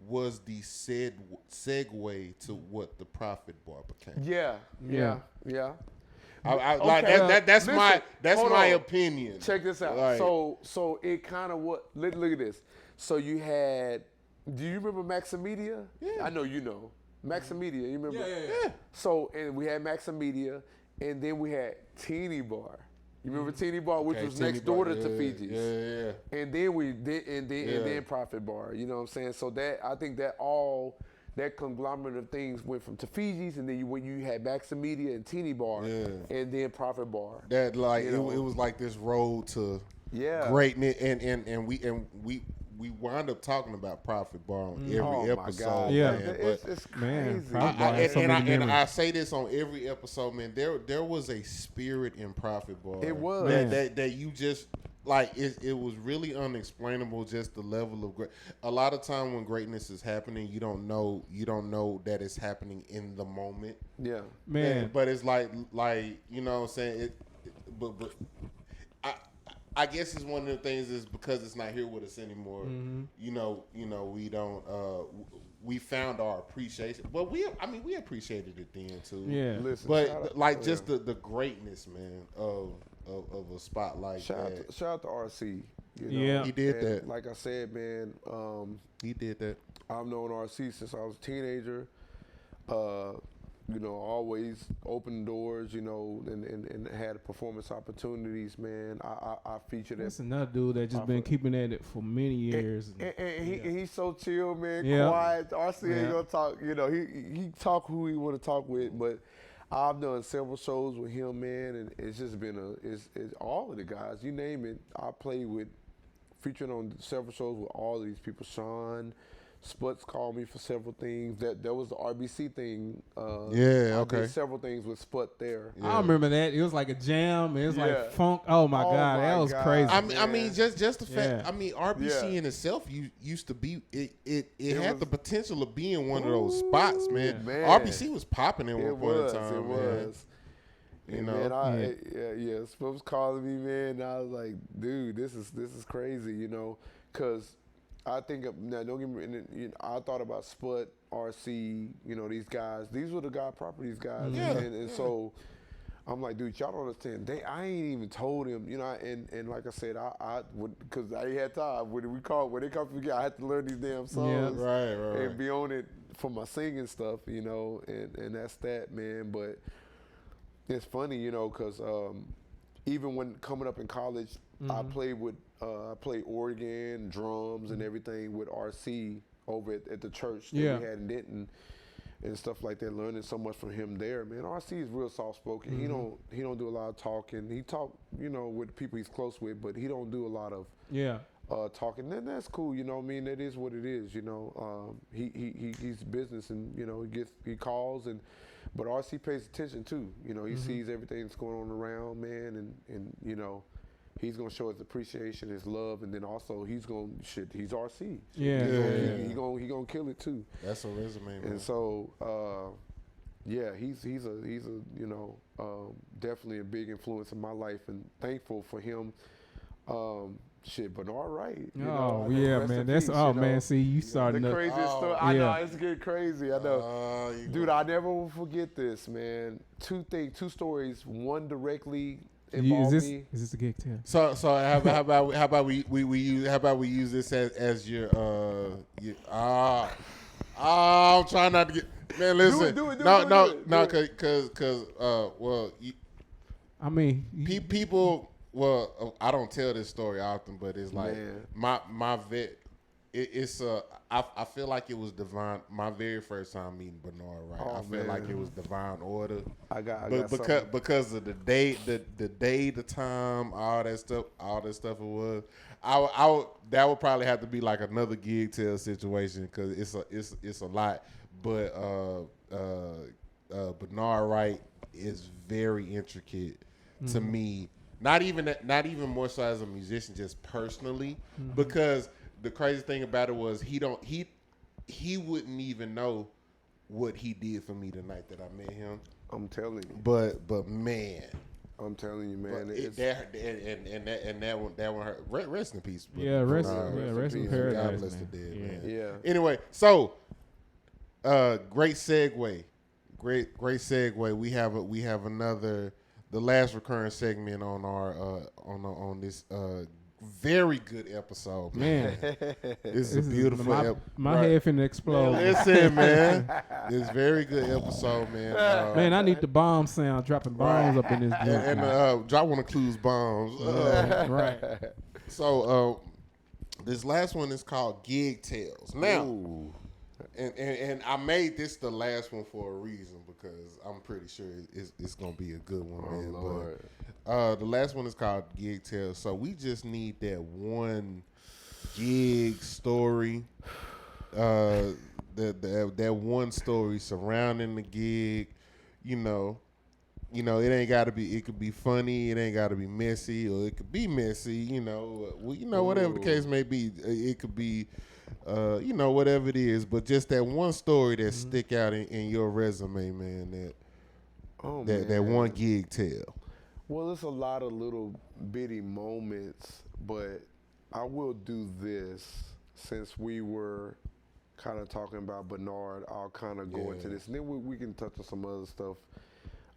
was the segue to what the Prophet Bar became. Yeah. Like Okay. that's Listen, my hold on. opinion. Check this out. Like- So it kind of look at this. So you had. Do you remember Maximedia? Yeah. I know you know Maximedia. You remember? Yeah. So and we had Maximedia, and then we had Teeny Bar. You remember Teeny Bar, which Okay, was Teeny next Bar, door to yeah, Fiji's. Yeah. And then we did, and then Prophet Bar. You know what I'm saying? So that I think that conglomerate of things went from Fiji's, and then when you had Maximedia and Teeny Bar, and then Prophet Bar. That like You know? it was like this road to greatness, and we wound up talking about Prophet Bar on every Oh my episode. God. Yeah. man, It's Man, crazy. Prophet Bar has so many and memories. I say this on every episode, man. There was a spirit in Prophet Bar. It was. that you just like. It was really unexplainable. Just the level of great. A lot of time when greatness is happening, you don't know that it's happening in the moment. Yeah. Man, But it's like you know what I'm saying. But I guess it's one of the things is because it's not here with us anymore. You know, we don't. We found our appreciation, but we appreciated it then too. yeah. Listen, But shout out- like just the greatness, man, of a spot like that. shout out to RC. You know? Yeah. He did And that. Like I said, man, He did that. I've known RC since I was a teenager. You know, always open doors, you know, and had performance opportunities, man. I featured That's that. another dude that just been keeping at it for many years. And he's so chill, man, Yeah. quiet. RC ain't Yeah. gonna talk, you know, he talk who he wanna talk with, but I've done several shows with him, man, and it's just been it's all of the guys, you name it. I played with, featured on several shows with all of these people, Sean, Sputs called me for several things. That was the RBC thing. Yeah, I okay. did several things with Sput there. I remember that. It was like a jam. It was Yeah. like funk. Oh my Oh God, my that was God. crazy. I mean, just the fact. Yeah. I mean, RBC Yeah. in itself, used to be. It had was- the potential of being one of those spots, man. man. RBC was popping at It one point was. in time. It man. was. You And know, man, yeah. Sput was calling me, man. And I was like, dude, this is crazy, you know, because I think now don't get me. I thought about Sput, RC, you know, these guys. These were the God Properties guys, Yeah, and so I'm like, dude, y'all don't understand. I ain't even told him, you know. And like I said, I would, because I ain't had time when they come together. I had to learn these damn songs, right. and be on it for my singing stuff, you know. And that's that, man. But it's funny, you know, because even when coming up in college, I played organ, drums, and everything with RC over at the church that we had in Denton and stuff like that. Learning so much from him there, man. RC is real soft spoken. He don't do a lot of talking. He talk, you know, with the people he's close with, but he don't do a lot of talking. And that's cool, you know what I mean? That is what it is, you know. He's business, and you know, he calls, but RC pays attention too. You know, he sees everything that's going on around, man, and you know, he's gonna show his appreciation, his love, and then also he's RC. He gonna kill it too. That's a resume, man. And so he's a you know, definitely a big influence in my life, and thankful for him. Bernard Wright. You know, man. That's peace, oh you know? man. See, you starting The to. craziest story. I know it's getting crazy. I know, dude. Go. I never will forget this, man. Two stories. One directly Is involved this me. is this a gig too? So how about we use this as your I'm trying not to get, man, listen. Do it. Cause well, I mean, people. Well, I don't tell this story often, but it's like my vet. It's I feel like it was divine. My very first time meeting Bernard Wright, I feel like it was divine order. I got because of the day, the time, all that stuff it was. That would probably have to be like another gig tell situation, because it's a lot. But Bernard Wright is very intricate to me. Not even more so as a musician, just personally, because the crazy thing about it was he wouldn't even know what he did for me the night that I met him. I'm telling you. But man, I'm telling you, man. That one hurt. Rest in peace. rest in God paradise. bless Man. the dead, man. Yeah. Anyway, so great segue. Great segue. We have another. The last recurring segment on our on this very good episode, Man, this is a beautiful. My head finna explode. Listen, man, this very good episode, man. Man, I need the bomb sound, dropping bombs up in this joint. and drop one of Clue's bombs. Right. So this last one is called Gig Tales. Now, and I made this the last one for a reason, because I'm pretty sure it's gonna be a good one, man. Lord. But the last one is called Gig Tales. So we just need that one gig story, that one story surrounding the gig. You know, it ain't gotta be. It could be funny. It ain't gotta be messy, or it could be messy. You know, whatever the case may be. It could be. Whatever it is, but just that one story that stick out in your resume, man. That one gig tell. Well, it's a lot of little bitty moments, but I will do this, since we were kind of talking about Bernard. I'll kind of go into this, and then we can touch on some other stuff.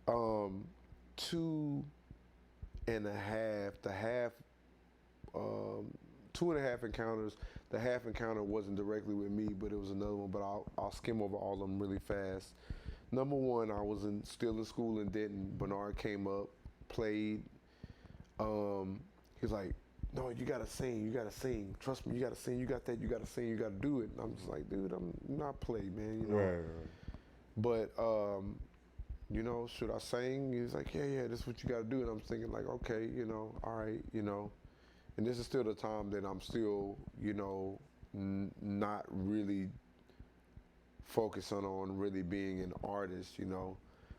2.5 encounters. The half encounter wasn't directly with me, but it was another one. But I'll skim over all of them really fast. Number one, I was still in school in Denton. Bernard came up, played. He's like, "No, you gotta sing. You gotta sing. Trust me, you gotta sing. You got that. You gotta sing. You gotta do it." And I'm just like, "Dude, I'm not play, man. You know." Right. But should I sing? He's like, "Yeah, this is what you gotta do." And I'm thinking like, "Okay, all right, And this is still the time that I'm still, not really focusing on really being an artist, you know.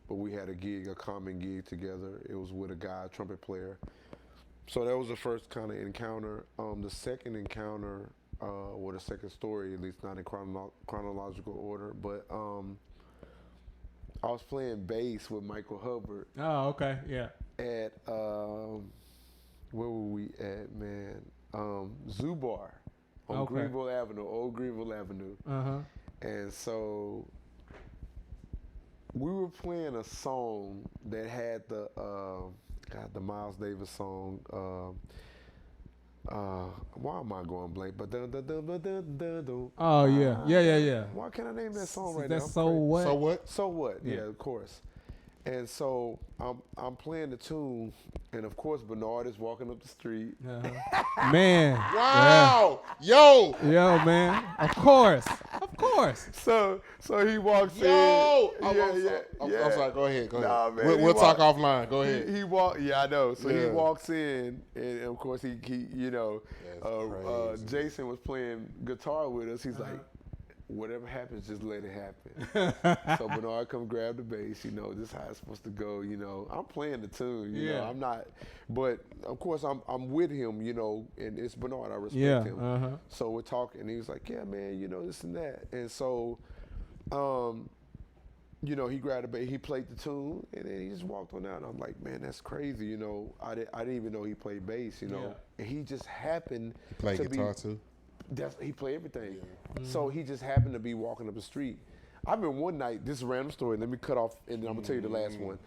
But we had a common gig together. It was with a guy, a trumpet player. So that was the first kind of encounter. The second encounter, or the second story, at least not in chronological order, but I was playing bass with Michael Hubbard. Oh, okay, yeah. At where were we at, man? Zoo Bar on Okay. Greenville Avenue, Old Greenville Avenue. And so we were playing a song that had the Miles Davis song. Why am I going blank? But Oh yeah. why can't I name that song right now? That's so what? So what? So what? Yeah. Yeah, of course. And so I'm playing the tune, and of course Bernard is walking up the street. Man. Wow. Yo. Yeah. Yo, man. Of course. So he walks Yo. in. I'm sorry. Go ahead. Nah, man, We'll talk offline. Go ahead. He walk. Yeah, I know. So he Yeah. walks in, and of course he you know, That's crazy. Jason was playing guitar with us. He's like, whatever happens, just let it happen. So Bernard come grab the bass. You know, this is how it's supposed to go. You know, I'm playing the tune. You know, I'm not. But of course, I'm with him. You know, and it's Bernard. I respect him. So we're talking. And he was like, yeah, man. You know, this and that. And so, you know, he grabbed the bass. He played the tune, and then he just walked on out. And I'm like, man, that's crazy. You know, I didn't even know he played bass. You know, and he just happened He played to guitar too. he played everything. So he just happened to be walking up the street. I remember one night, this is a random story, let me cut off, and then I'm going to tell you the last one.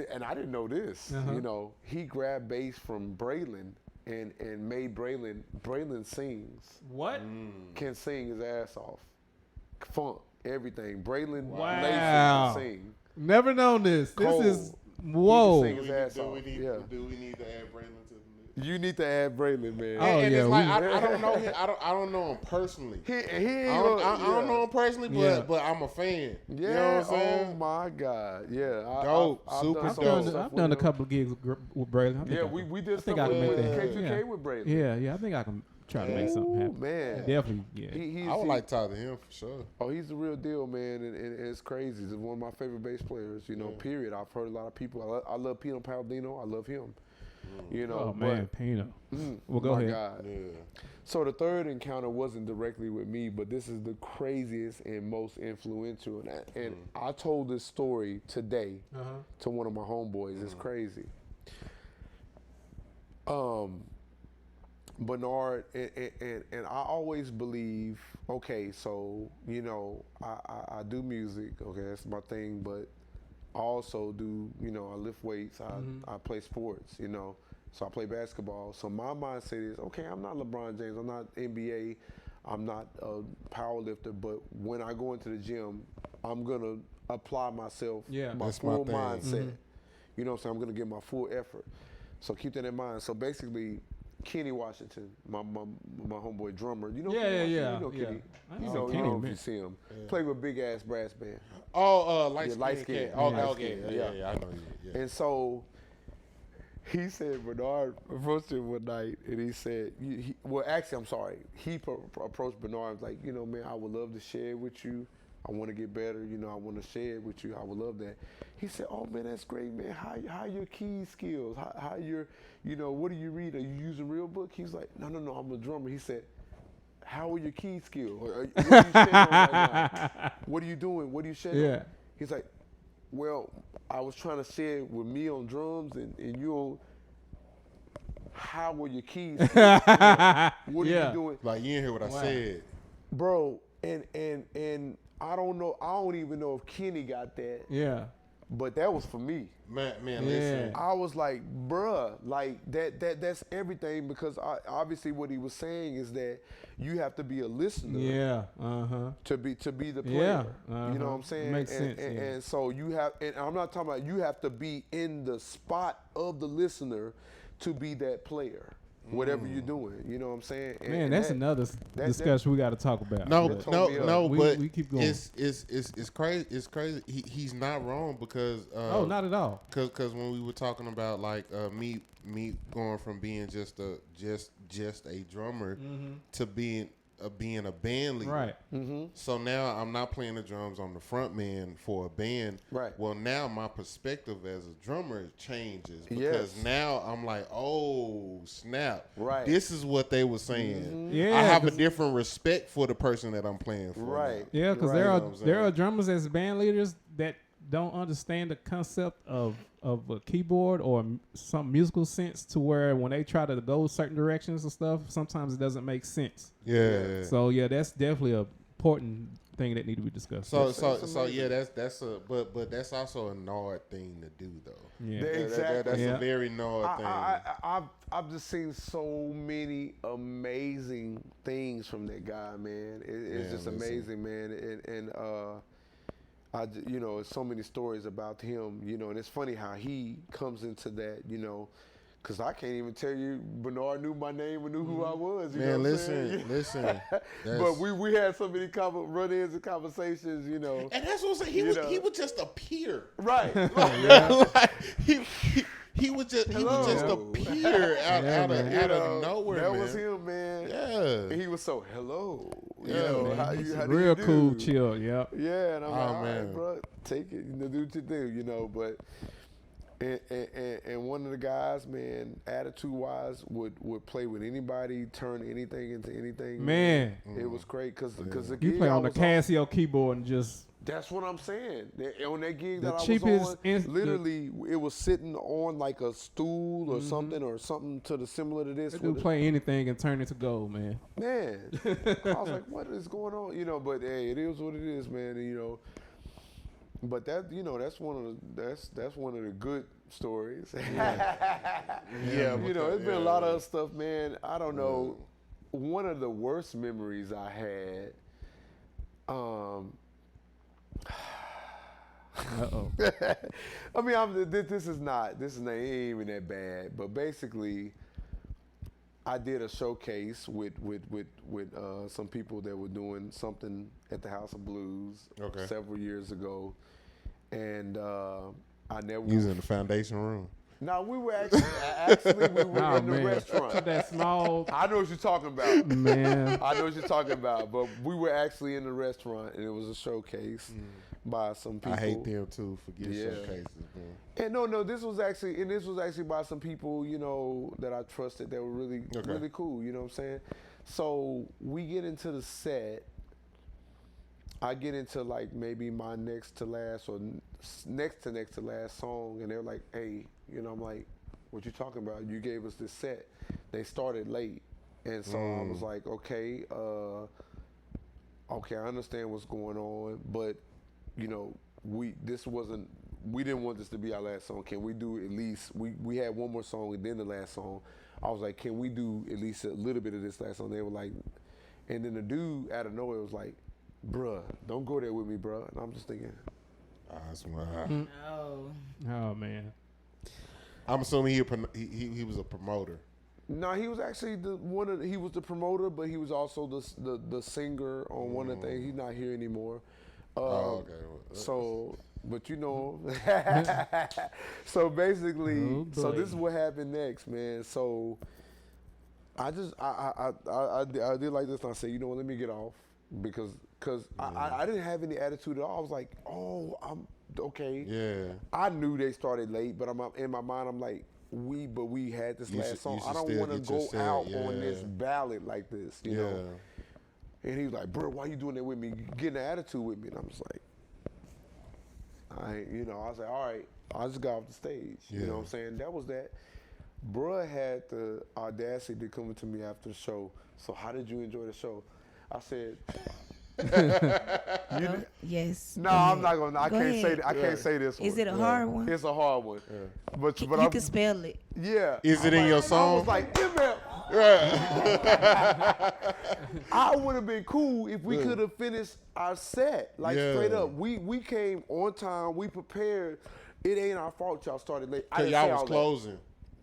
And I didn't know this. You know, he grabbed bass from Braylon and made Braylon sings. What? Can sing his ass off. Funk, everything. Braylon Wow. can sing. Never known this. Cold. This is whoa. He can sing his ass off. Do we need to add Braylon to the list? You need to add Braylon, man. Oh, And yeah, it's like, we- I don't know him. I don't know him personally. He I don't know him personally, but I'm a fan. Yeah. You know what I'm saying? Oh my God. Yeah. Dope. I've Super done some dope. stuff I've with done a him. couple of gigs with Braylon. I think Yeah, I can- we did I think stuff I can with make that. K2K Yeah. with Braylon. Yeah, I think I can try to make something happen. Man. Definitely, yeah. He's, I would like to talk to him for sure. Oh, he's the real deal, man, and it's crazy. He's one of my favorite bass players, you know, period. I've heard a lot of people. I love Pino Palladino. I love him. You know, Oh man, Pino. Well, go my ahead. God. Yeah. So the third encounter wasn't directly with me, but this is the craziest and most influential. And I told this story today to one of my homeboys. It's crazy. Bernard, and I always believe, okay, so, you know, I do music, okay, that's my thing, but I also do, you know, I lift weights, I play sports, you know, so I play basketball. So my mindset is, okay, I'm not LeBron James, I'm not NBA, I'm not a power lifter, but when I go into the gym, I'm going to apply myself, Yeah. my That's my full thing. mindset. You know what I'm saying? I'm going to give my full effort. So keep that in mind. So basically, Kenny Washington, my homeboy drummer. You know Yeah, Kenny yeah, Washington? You know yeah. Kenny. I You know know, Kenny, you know if man. you see him. Play with big ass brass band. Oh, light light skin. skin. Oh, Yeah. okay. Yeah. Yeah, I know you. Yeah. And so he said Bernard approached him one night, and he said, well, actually, I'm sorry. He approached Bernard and was like, you know, man, I would love to share with you. I want to get better. You know, I want to share with you. I would love that. He said, oh, man, that's great, man. How your key skills? How your, you know, what do you read? Are you using real book? He's like, no, I'm a drummer. He said, how are your key skills? What are you shading on right now? What are you doing? What are you shading on? Yeah. He's like, well, I was trying to share with me on drums and you on, how were your keys? What are Yeah. you doing? Like, you didn't hear what I said. Bro, and I don't know, I don't even know if Kenny got that, Yeah. but that was for me. Man, Yeah. listen. I was like, bruh, like that's everything, because obviously what he was saying is that you have to be a listener Yeah. to be the Yeah, player. You know what I'm saying? Makes and, sense, And, yeah. and so you have, and I'm not talking about you have to be in the spot of the listener to be that player, whatever you're doing. You know what I'm saying? And, Man, and that's that- another discussion we got to talk about. No, But- totally We keep going. It's crazy. It's crazy. He's not wrong because oh, not at all. because when we were talking about like me going from being just a drummer to being of being a band leader. Right. So now I'm not playing the drums. I'm the front man for a band. Right. Well, now my perspective as a drummer changes because Yes. now I'm like, oh, snap. Right. This is what they were saying. Yeah, I have a 'cause- different respect for the person that I'm playing for. Right. now. Yeah, because Right. You know what I'm there saying? are drummers as band leaders that don't understand the concept of a keyboard or some musical sense to where when they try to go certain directions and stuff, sometimes it doesn't make sense. Yeah. So yeah, that's definitely a important thing that need to be discussed. So amazing. yeah, that's a but that's also a Nord thing to do though. yeah. Exactly. That's Yeah. a very Nord thing. I've just seen so many amazing things from that guy, man. It's Yeah, just listen. amazing, man. And you know, so many stories about him, you know, and it's funny how he comes into that, you know, because I can't even tell you, Bernard knew my name and knew who I was. You know Man, what I'm saying? listen. But we had so many run-ins and conversations, you know. And that's what I'm saying. He would just appear. Right. Like, he would just Hello. appear out You know, of nowhere. that man. was him, man. Yeah. And he was so, hello. You Yeah, know, man. how He's do you real do? cool, chill. Yep. Yeah, and I'm Oh, like, all man. right, bro, take it, you know, do what you do, you know. But and one of the guys, man, attitude-wise, would play with anybody, turn anything into anything. Man, It was great because the you gig play I on the was Casio keyboard and just That's what I'm saying. On that gig The that I cheapest was on, literally, it was sitting on like a stool or something to the similar to this. they do play anything and turn it to gold, man. Man, I was like, what is going on? You know, but hey, it is what it is, man. And, you know, but that, you know, that's one of the good stories. Yeah, You know, it's been a lot of other stuff, man. I don't know. One of the worst memories I had. Uh-oh. I mean, this ain't even that bad. But basically, I did a showcase with some people that were doing something at the House of Blues several years ago, and I never Using the foundation room. No, we were actually we were Oh, in the man. restaurant. That small I know what you're talking about. man. I know what you're talking about, but we were actually in the restaurant, and it was a showcase by some people. I hate them too for getting Yeah. showcases, man. And no, this was actually by some people, you know, that I trusted that were really cool. You know what I'm saying? So we get into the set. I get into like maybe my next to last or next to last song, and they're like, "Hey, you know," I'm like, "What you talking about? You gave us this set." They started late, and so I was like, "Okay, I understand what's going on, but you know, we didn't want this to be our last song. Can we do at least we had one more song and then the last song?" I was like, "Can we do at least a little bit of this last song?" They were like, and then the dude out of nowhere was like, "Bruh, don't go there with me, bruh." And I'm just thinking, No. Oh man. I'm assuming he was a promoter. no, he was actually he was the promoter, but he was also the singer on one of the things. He's not here anymore. Okay. So, but you know, so basically, Oh, so boy. this is what happened next, man. So I just I did like this, and I said, you know what, let me get off because I didn't have any attitude at all. I was like, oh, I'm okay. Yeah. I knew they started late, but I'm in my mind, I'm like, we had this last song. I don't want to go out on this ballad like this, you know. And he was like, "Bro, why you doing that with me? Getting an attitude with me?" And I'm just like, I was like, all right, I just got off the stage. You know what I'm saying? That was that. Bruh had the audacity to come to me after the show. So how did you enjoy the show? I said, Yes. no, I'm not gonna. I Go can't say. ahead. I can't say this one. Is it a hard one? It's a hard one. But You I'm, can spell it. yeah. Is it in your I song? was like, I would have been cool if we could have finished our set. Like straight up. We came on time, we prepared. It ain't our fault y'all started late. I Cause didn't y'all say was all that. closing.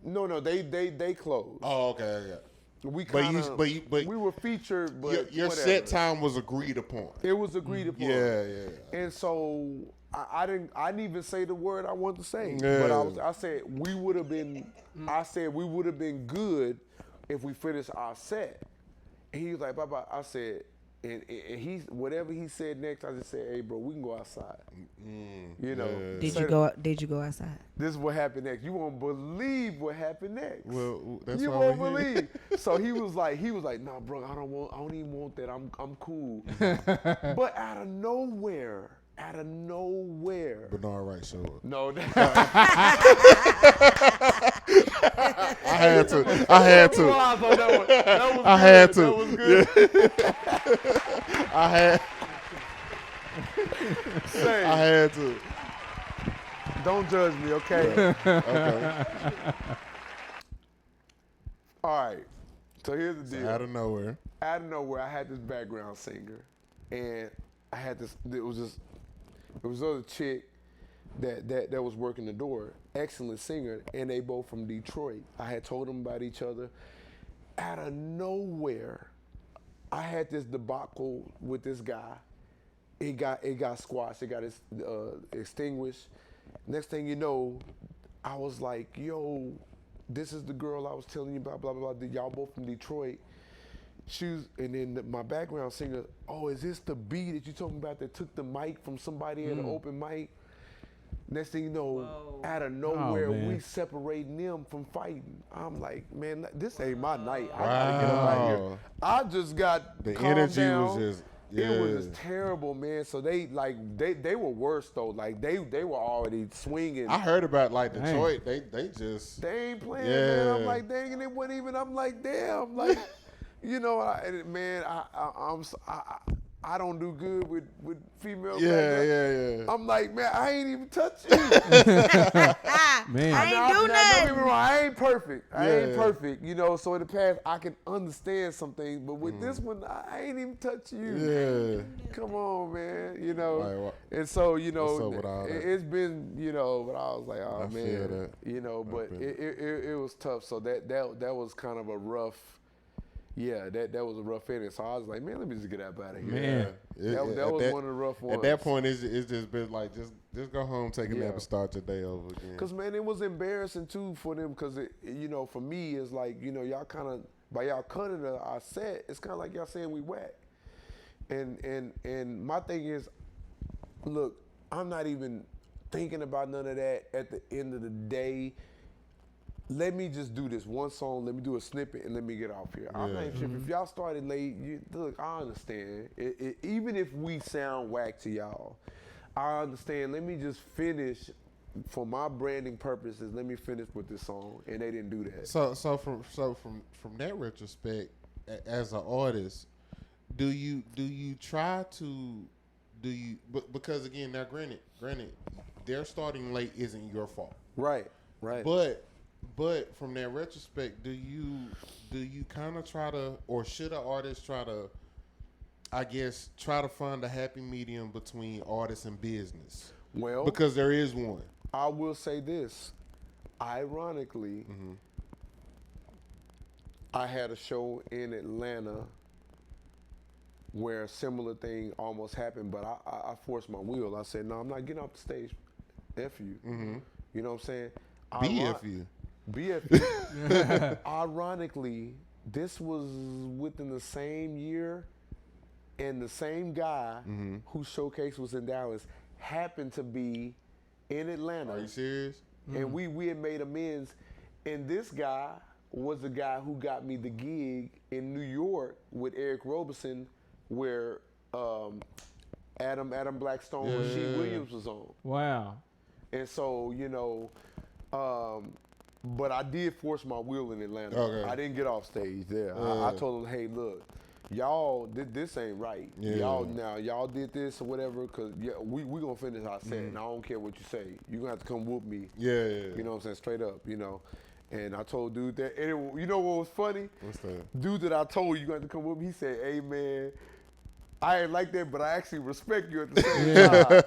No, they closed. Oh, okay. We But kinda, but we were featured, but your whatever. set time was agreed upon. It was agreed upon. Yeah. And so I didn't even say the word I wanted to say. Yeah. But I said we would have been good if we finished our set. And he was like, bye-bye. I said, and he, whatever he said next, I just said, hey, bro, we can go outside. You know. Yeah. Did you go outside? This is what happened next. You won't believe what happened next. Well, that's you why won't we're here. believe. So he was like, nah, bro, I don't even want that. I'm cool. But out of nowhere. Bernard Wright showed up. No, I had to. I had to. That was good. I had to. Don't judge me, okay? Okay. All right. So here's the deal. Out of nowhere, I had this background singer, and I had this. It was this other chick that was working the door. Excellent singer, and they both from Detroit. I had told them about each other. Out of nowhere, I had this debacle with this guy. It got squashed. It got extinguished. Next thing you know, I was like, yo, this is the girl I was telling you about, blah, blah, blah. Y'all both from Detroit. And then my background singer, oh, is this the B that you talking about that took the mic from somebody at an open mic? Next thing you know, out of nowhere, we separating them from fighting. I'm like, man, this ain't my night. I gotta get up out of here. I just got the calmed energy down. was just. Yeah. It was just terrible, man. So they were worse though. Like they were already swinging. I heard about like Detroit. They just. They ain't playing, man. I'm like, dang, and it wasn't even. I'm like, damn, like, you know, I don't do good with female. Yeah. I'm like, man, I ain't even touch you. Man, I ain't do Don't get me nothing. wrong, I ain't perfect. I ain't perfect, you know. So in the past, I can understand some things, but with this one, I ain't even touch you. Yeah. Come on, man. You know. Like, and so, you what's know, up with all that? it's been, you know, but I was like, oh I man, feel that. you know, but it was tough. So that was kind of a rough. Yeah, that was a rough ending. So I was like, man, let me just get out of here. Man. That was one of the rough ones. At that point, it's just been like, just go home, take a nap, and start your day over again. Because, man, it was embarrassing, too, for them. Because, you know, for me, it's like, you know, y'all kind of, by y'all cutting our set, it's kind of like y'all saying we whack. And my thing is, look, I'm not even thinking about none of that at the end of the day. Let me just do this one song. Let me do a snippet and let me get off here. I'm not even tripping. If y'all started late, look, I understand. Even if we sound whack to y'all, I understand. Let me just finish for my branding purposes. Let me finish with this song, and they didn't do that. So from that retrospect, as an artist, do you try to because again, now granted, their starting late isn't your fault. Right. But from that retrospect, do you kind of try to, or should an artist try to, I guess, try to find a happy medium between artist and business? Well, because there is one. I will say this. Ironically, I had a show in Atlanta where a similar thing almost happened, but I forced my will. I said, no, I'm not getting off the stage. F you. You know what I'm saying? BFU. BFU. Ironically, this was within the same year, and the same guy whose showcase was in Dallas happened to be in Atlanta. Are you serious? And we had made amends, and this guy was the guy who got me the gig in New York with Eric Roberson, where Adam Blackstone and Rasheed Williams was on. wow. And so, you know, but I did force my will in Atlanta. Okay. I didn't get off stage there. I told them, hey, look, y'all, this ain't right. Yeah. Y'all did this or whatever, because we going to finish our set, and I don't care what you say. You're going to have to come whoop me. Yeah. You know what I'm saying? Straight up, you know. And I told dude that, and you know what was funny? What's that? Dude that I told you got to come with me, he said, hey, man, I ain't like that, but I actually respect you at the same time.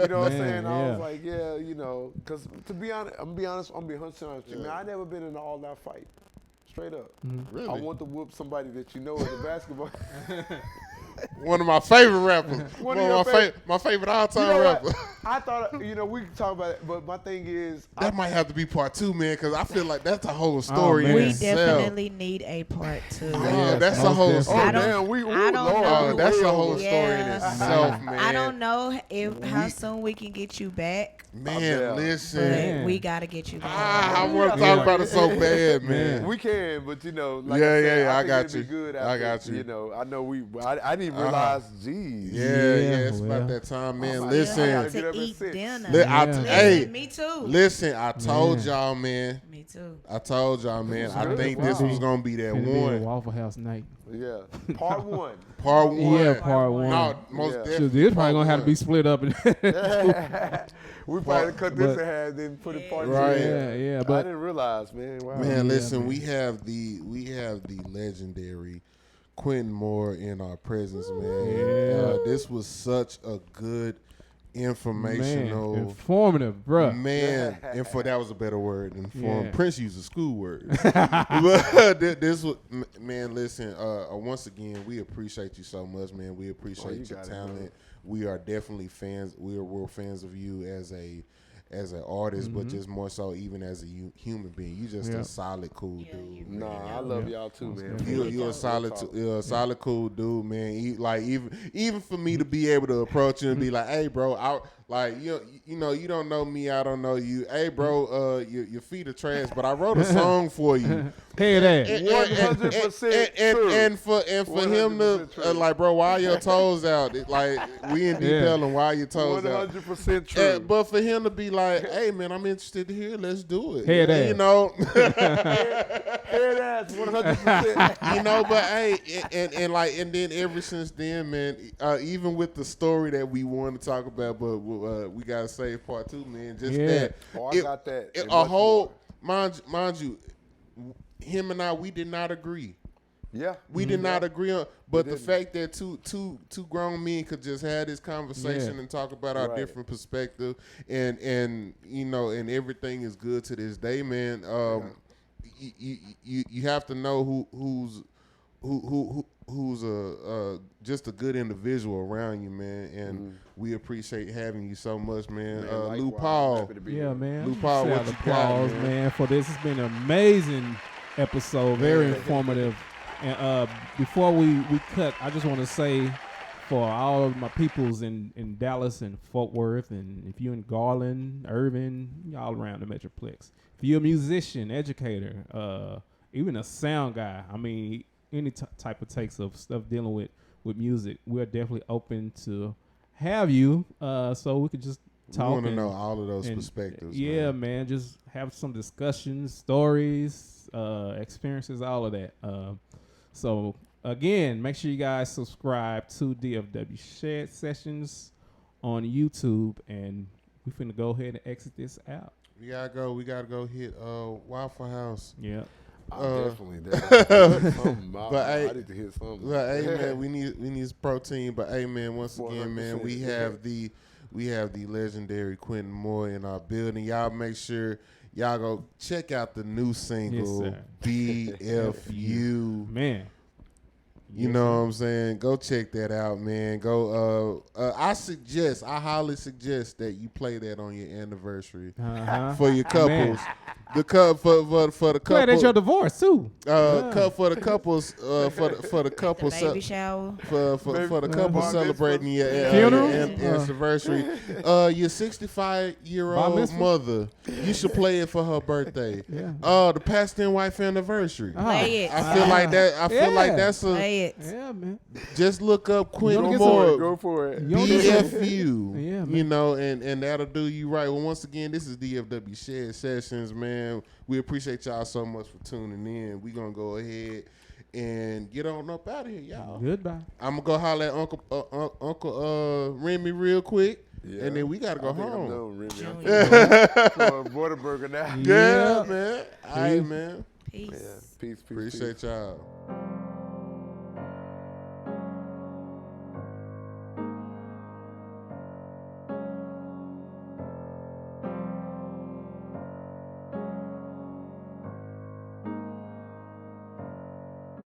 You know what I'm saying? I was like, yeah, you know, because to be honest, I'm being 100% honest with you, man, I never been in an all-out fight. Straight up. Really? I want to whoop somebody that you know in the basketball. One of my favorite rappers. One of your my favorite all-time You know rapper. I thought, we can talk about it, but my thing is, That might have to be part 2, man, because I feel like that's a whole story in man. We itself. definitely need a part 2. Yeah, that's a most whole definitely. story. I don't- I don't Lord, know. we That's way a whole over. story in Yeah. itself, man. I don't know how soon we can get you back, Man, Yeah. but listen. Man. we gotta get you back. I want to Yeah. talk about it so bad, man. We can, but like Yeah, I said, yeah, I think got it'd be you. good I after, got you. I know I didn't even realize, geez. Yeah, it's well. about that time, man. my Listen, God. Get to up at eat 6. dinner. Yeah. hey, Me too. listen, I told Man. y'all, man. Me too. I told y'all, man. I good. think Wow. this was gonna be that It'll be a one. Waffle House night. Yeah. Part 1. Part 1. Yeah, part 1. No, most Yeah. definitely. Shoot, this probably part gonna have to one. be split up. We probably cut this but- in half, then put it part 2. Right. Yeah, I but didn't realize, man. Wow. Man, listen, man. we have the legendary Quentin Moore in our presence, man. Yeah. This was such a good man, informational informative, bruh. man, and for that was a better word. Informed. Yeah. Prince used a school word. But this was, man. Listen, once again, we appreciate you so much, man. We appreciate you your got it, talent. man. We are definitely fans. We're fans of you as an artist, but just more so even as a human being. You just Yeah. a solid, cool Yeah, dude. you man. Nah, I love y'all too, man. You're a solid, solid, cool dude, man. Even for me to be able to approach you and be like, "Hey, bro, you don't know me, I don't know you. Hey, bro, your feet are trash, but I wrote a song for you." Hear that? 100% true. And for him to 100% true. like, bro, why your toes out? Like we in detail and why your toes out. 100% true. But for him to be like, "Hey, man, I'm interested to hear. Let's do it." Hear that. You know. Hear that? 100%. But hey, and then ever since then, man, even with the story that we want to talk about, but we gotta save part 2, man. Just Yeah. that. Oh, I got that. and A much whole more. mind you, him and I, we did not agree. Yeah. We did not agree on, but the didn't. fact that two grown men could just have this conversation Yeah. and talk about our Right. different perspective, and and everything is good to this day, man. You have to know who's just a good individual around you, man, and we appreciate having you so much, man. Man, Lou likewise. Paul, Happy to be Yeah, here. man. Lou Paul, Round what of you got, applause, man? man, for this. It's been an amazing episode, very informative. And before we cut, I just want to say for all of my peoples in Dallas and Fort Worth, and if you're in Garland, Irvin, y'all around the Metroplex. If you're a musician, educator, even a sound guy, I mean, any type of takes of stuff dealing with music, we're definitely open to have you, so we could just talk. We want to and- know all of those and, perspectives. Yeah, man. man. Just have some discussions, stories, experiences, all of that. So again, make sure you guys subscribe to DFW Shed Sessions on YouTube, and we finna go ahead and exit this out. We gotta go hit Waffle House. Yeah. Definitely. But hey, I need to hit something. But hey, man, we need protein. But hey, man, once again, man, 100%. we have the legendary Quentin Moore in our building. Y'all make sure y'all go check out the new single sir. DFU. Man. You know what I'm saying? Go check that out, man. Go. I highly suggest that you play that on your anniversary for your couples. The for the couple. Glad that's your divorce too. For the couples. For the couples. Baby shower. For the couple Bar celebrating your Funeral? anniversary, your 65-year-old mitzvah? mother, you should play it for her birthday. Yeah. The pastor and wife anniversary. Play it. I feel like that. I feel like Yeah. that's Play it. Yeah, man. just look up Quentin get Moore. Go for it. You don't get DFU, Yeah, man. you know, and that'll do you right. Well, once again, this is DFW Shed Sessions, man. We appreciate y'all so much for tuning in. We gonna go ahead and get on up out of here, y'all. Goodbye. I'm gonna go holler at Uncle Remy real quick, Yeah. and then we gotta go I think I'm home. done, really. I'm Junior. for a Whataburger now. Yeah, Yeah. man. All right, man. Peace. Yeah. Peace. Appreciate y'all.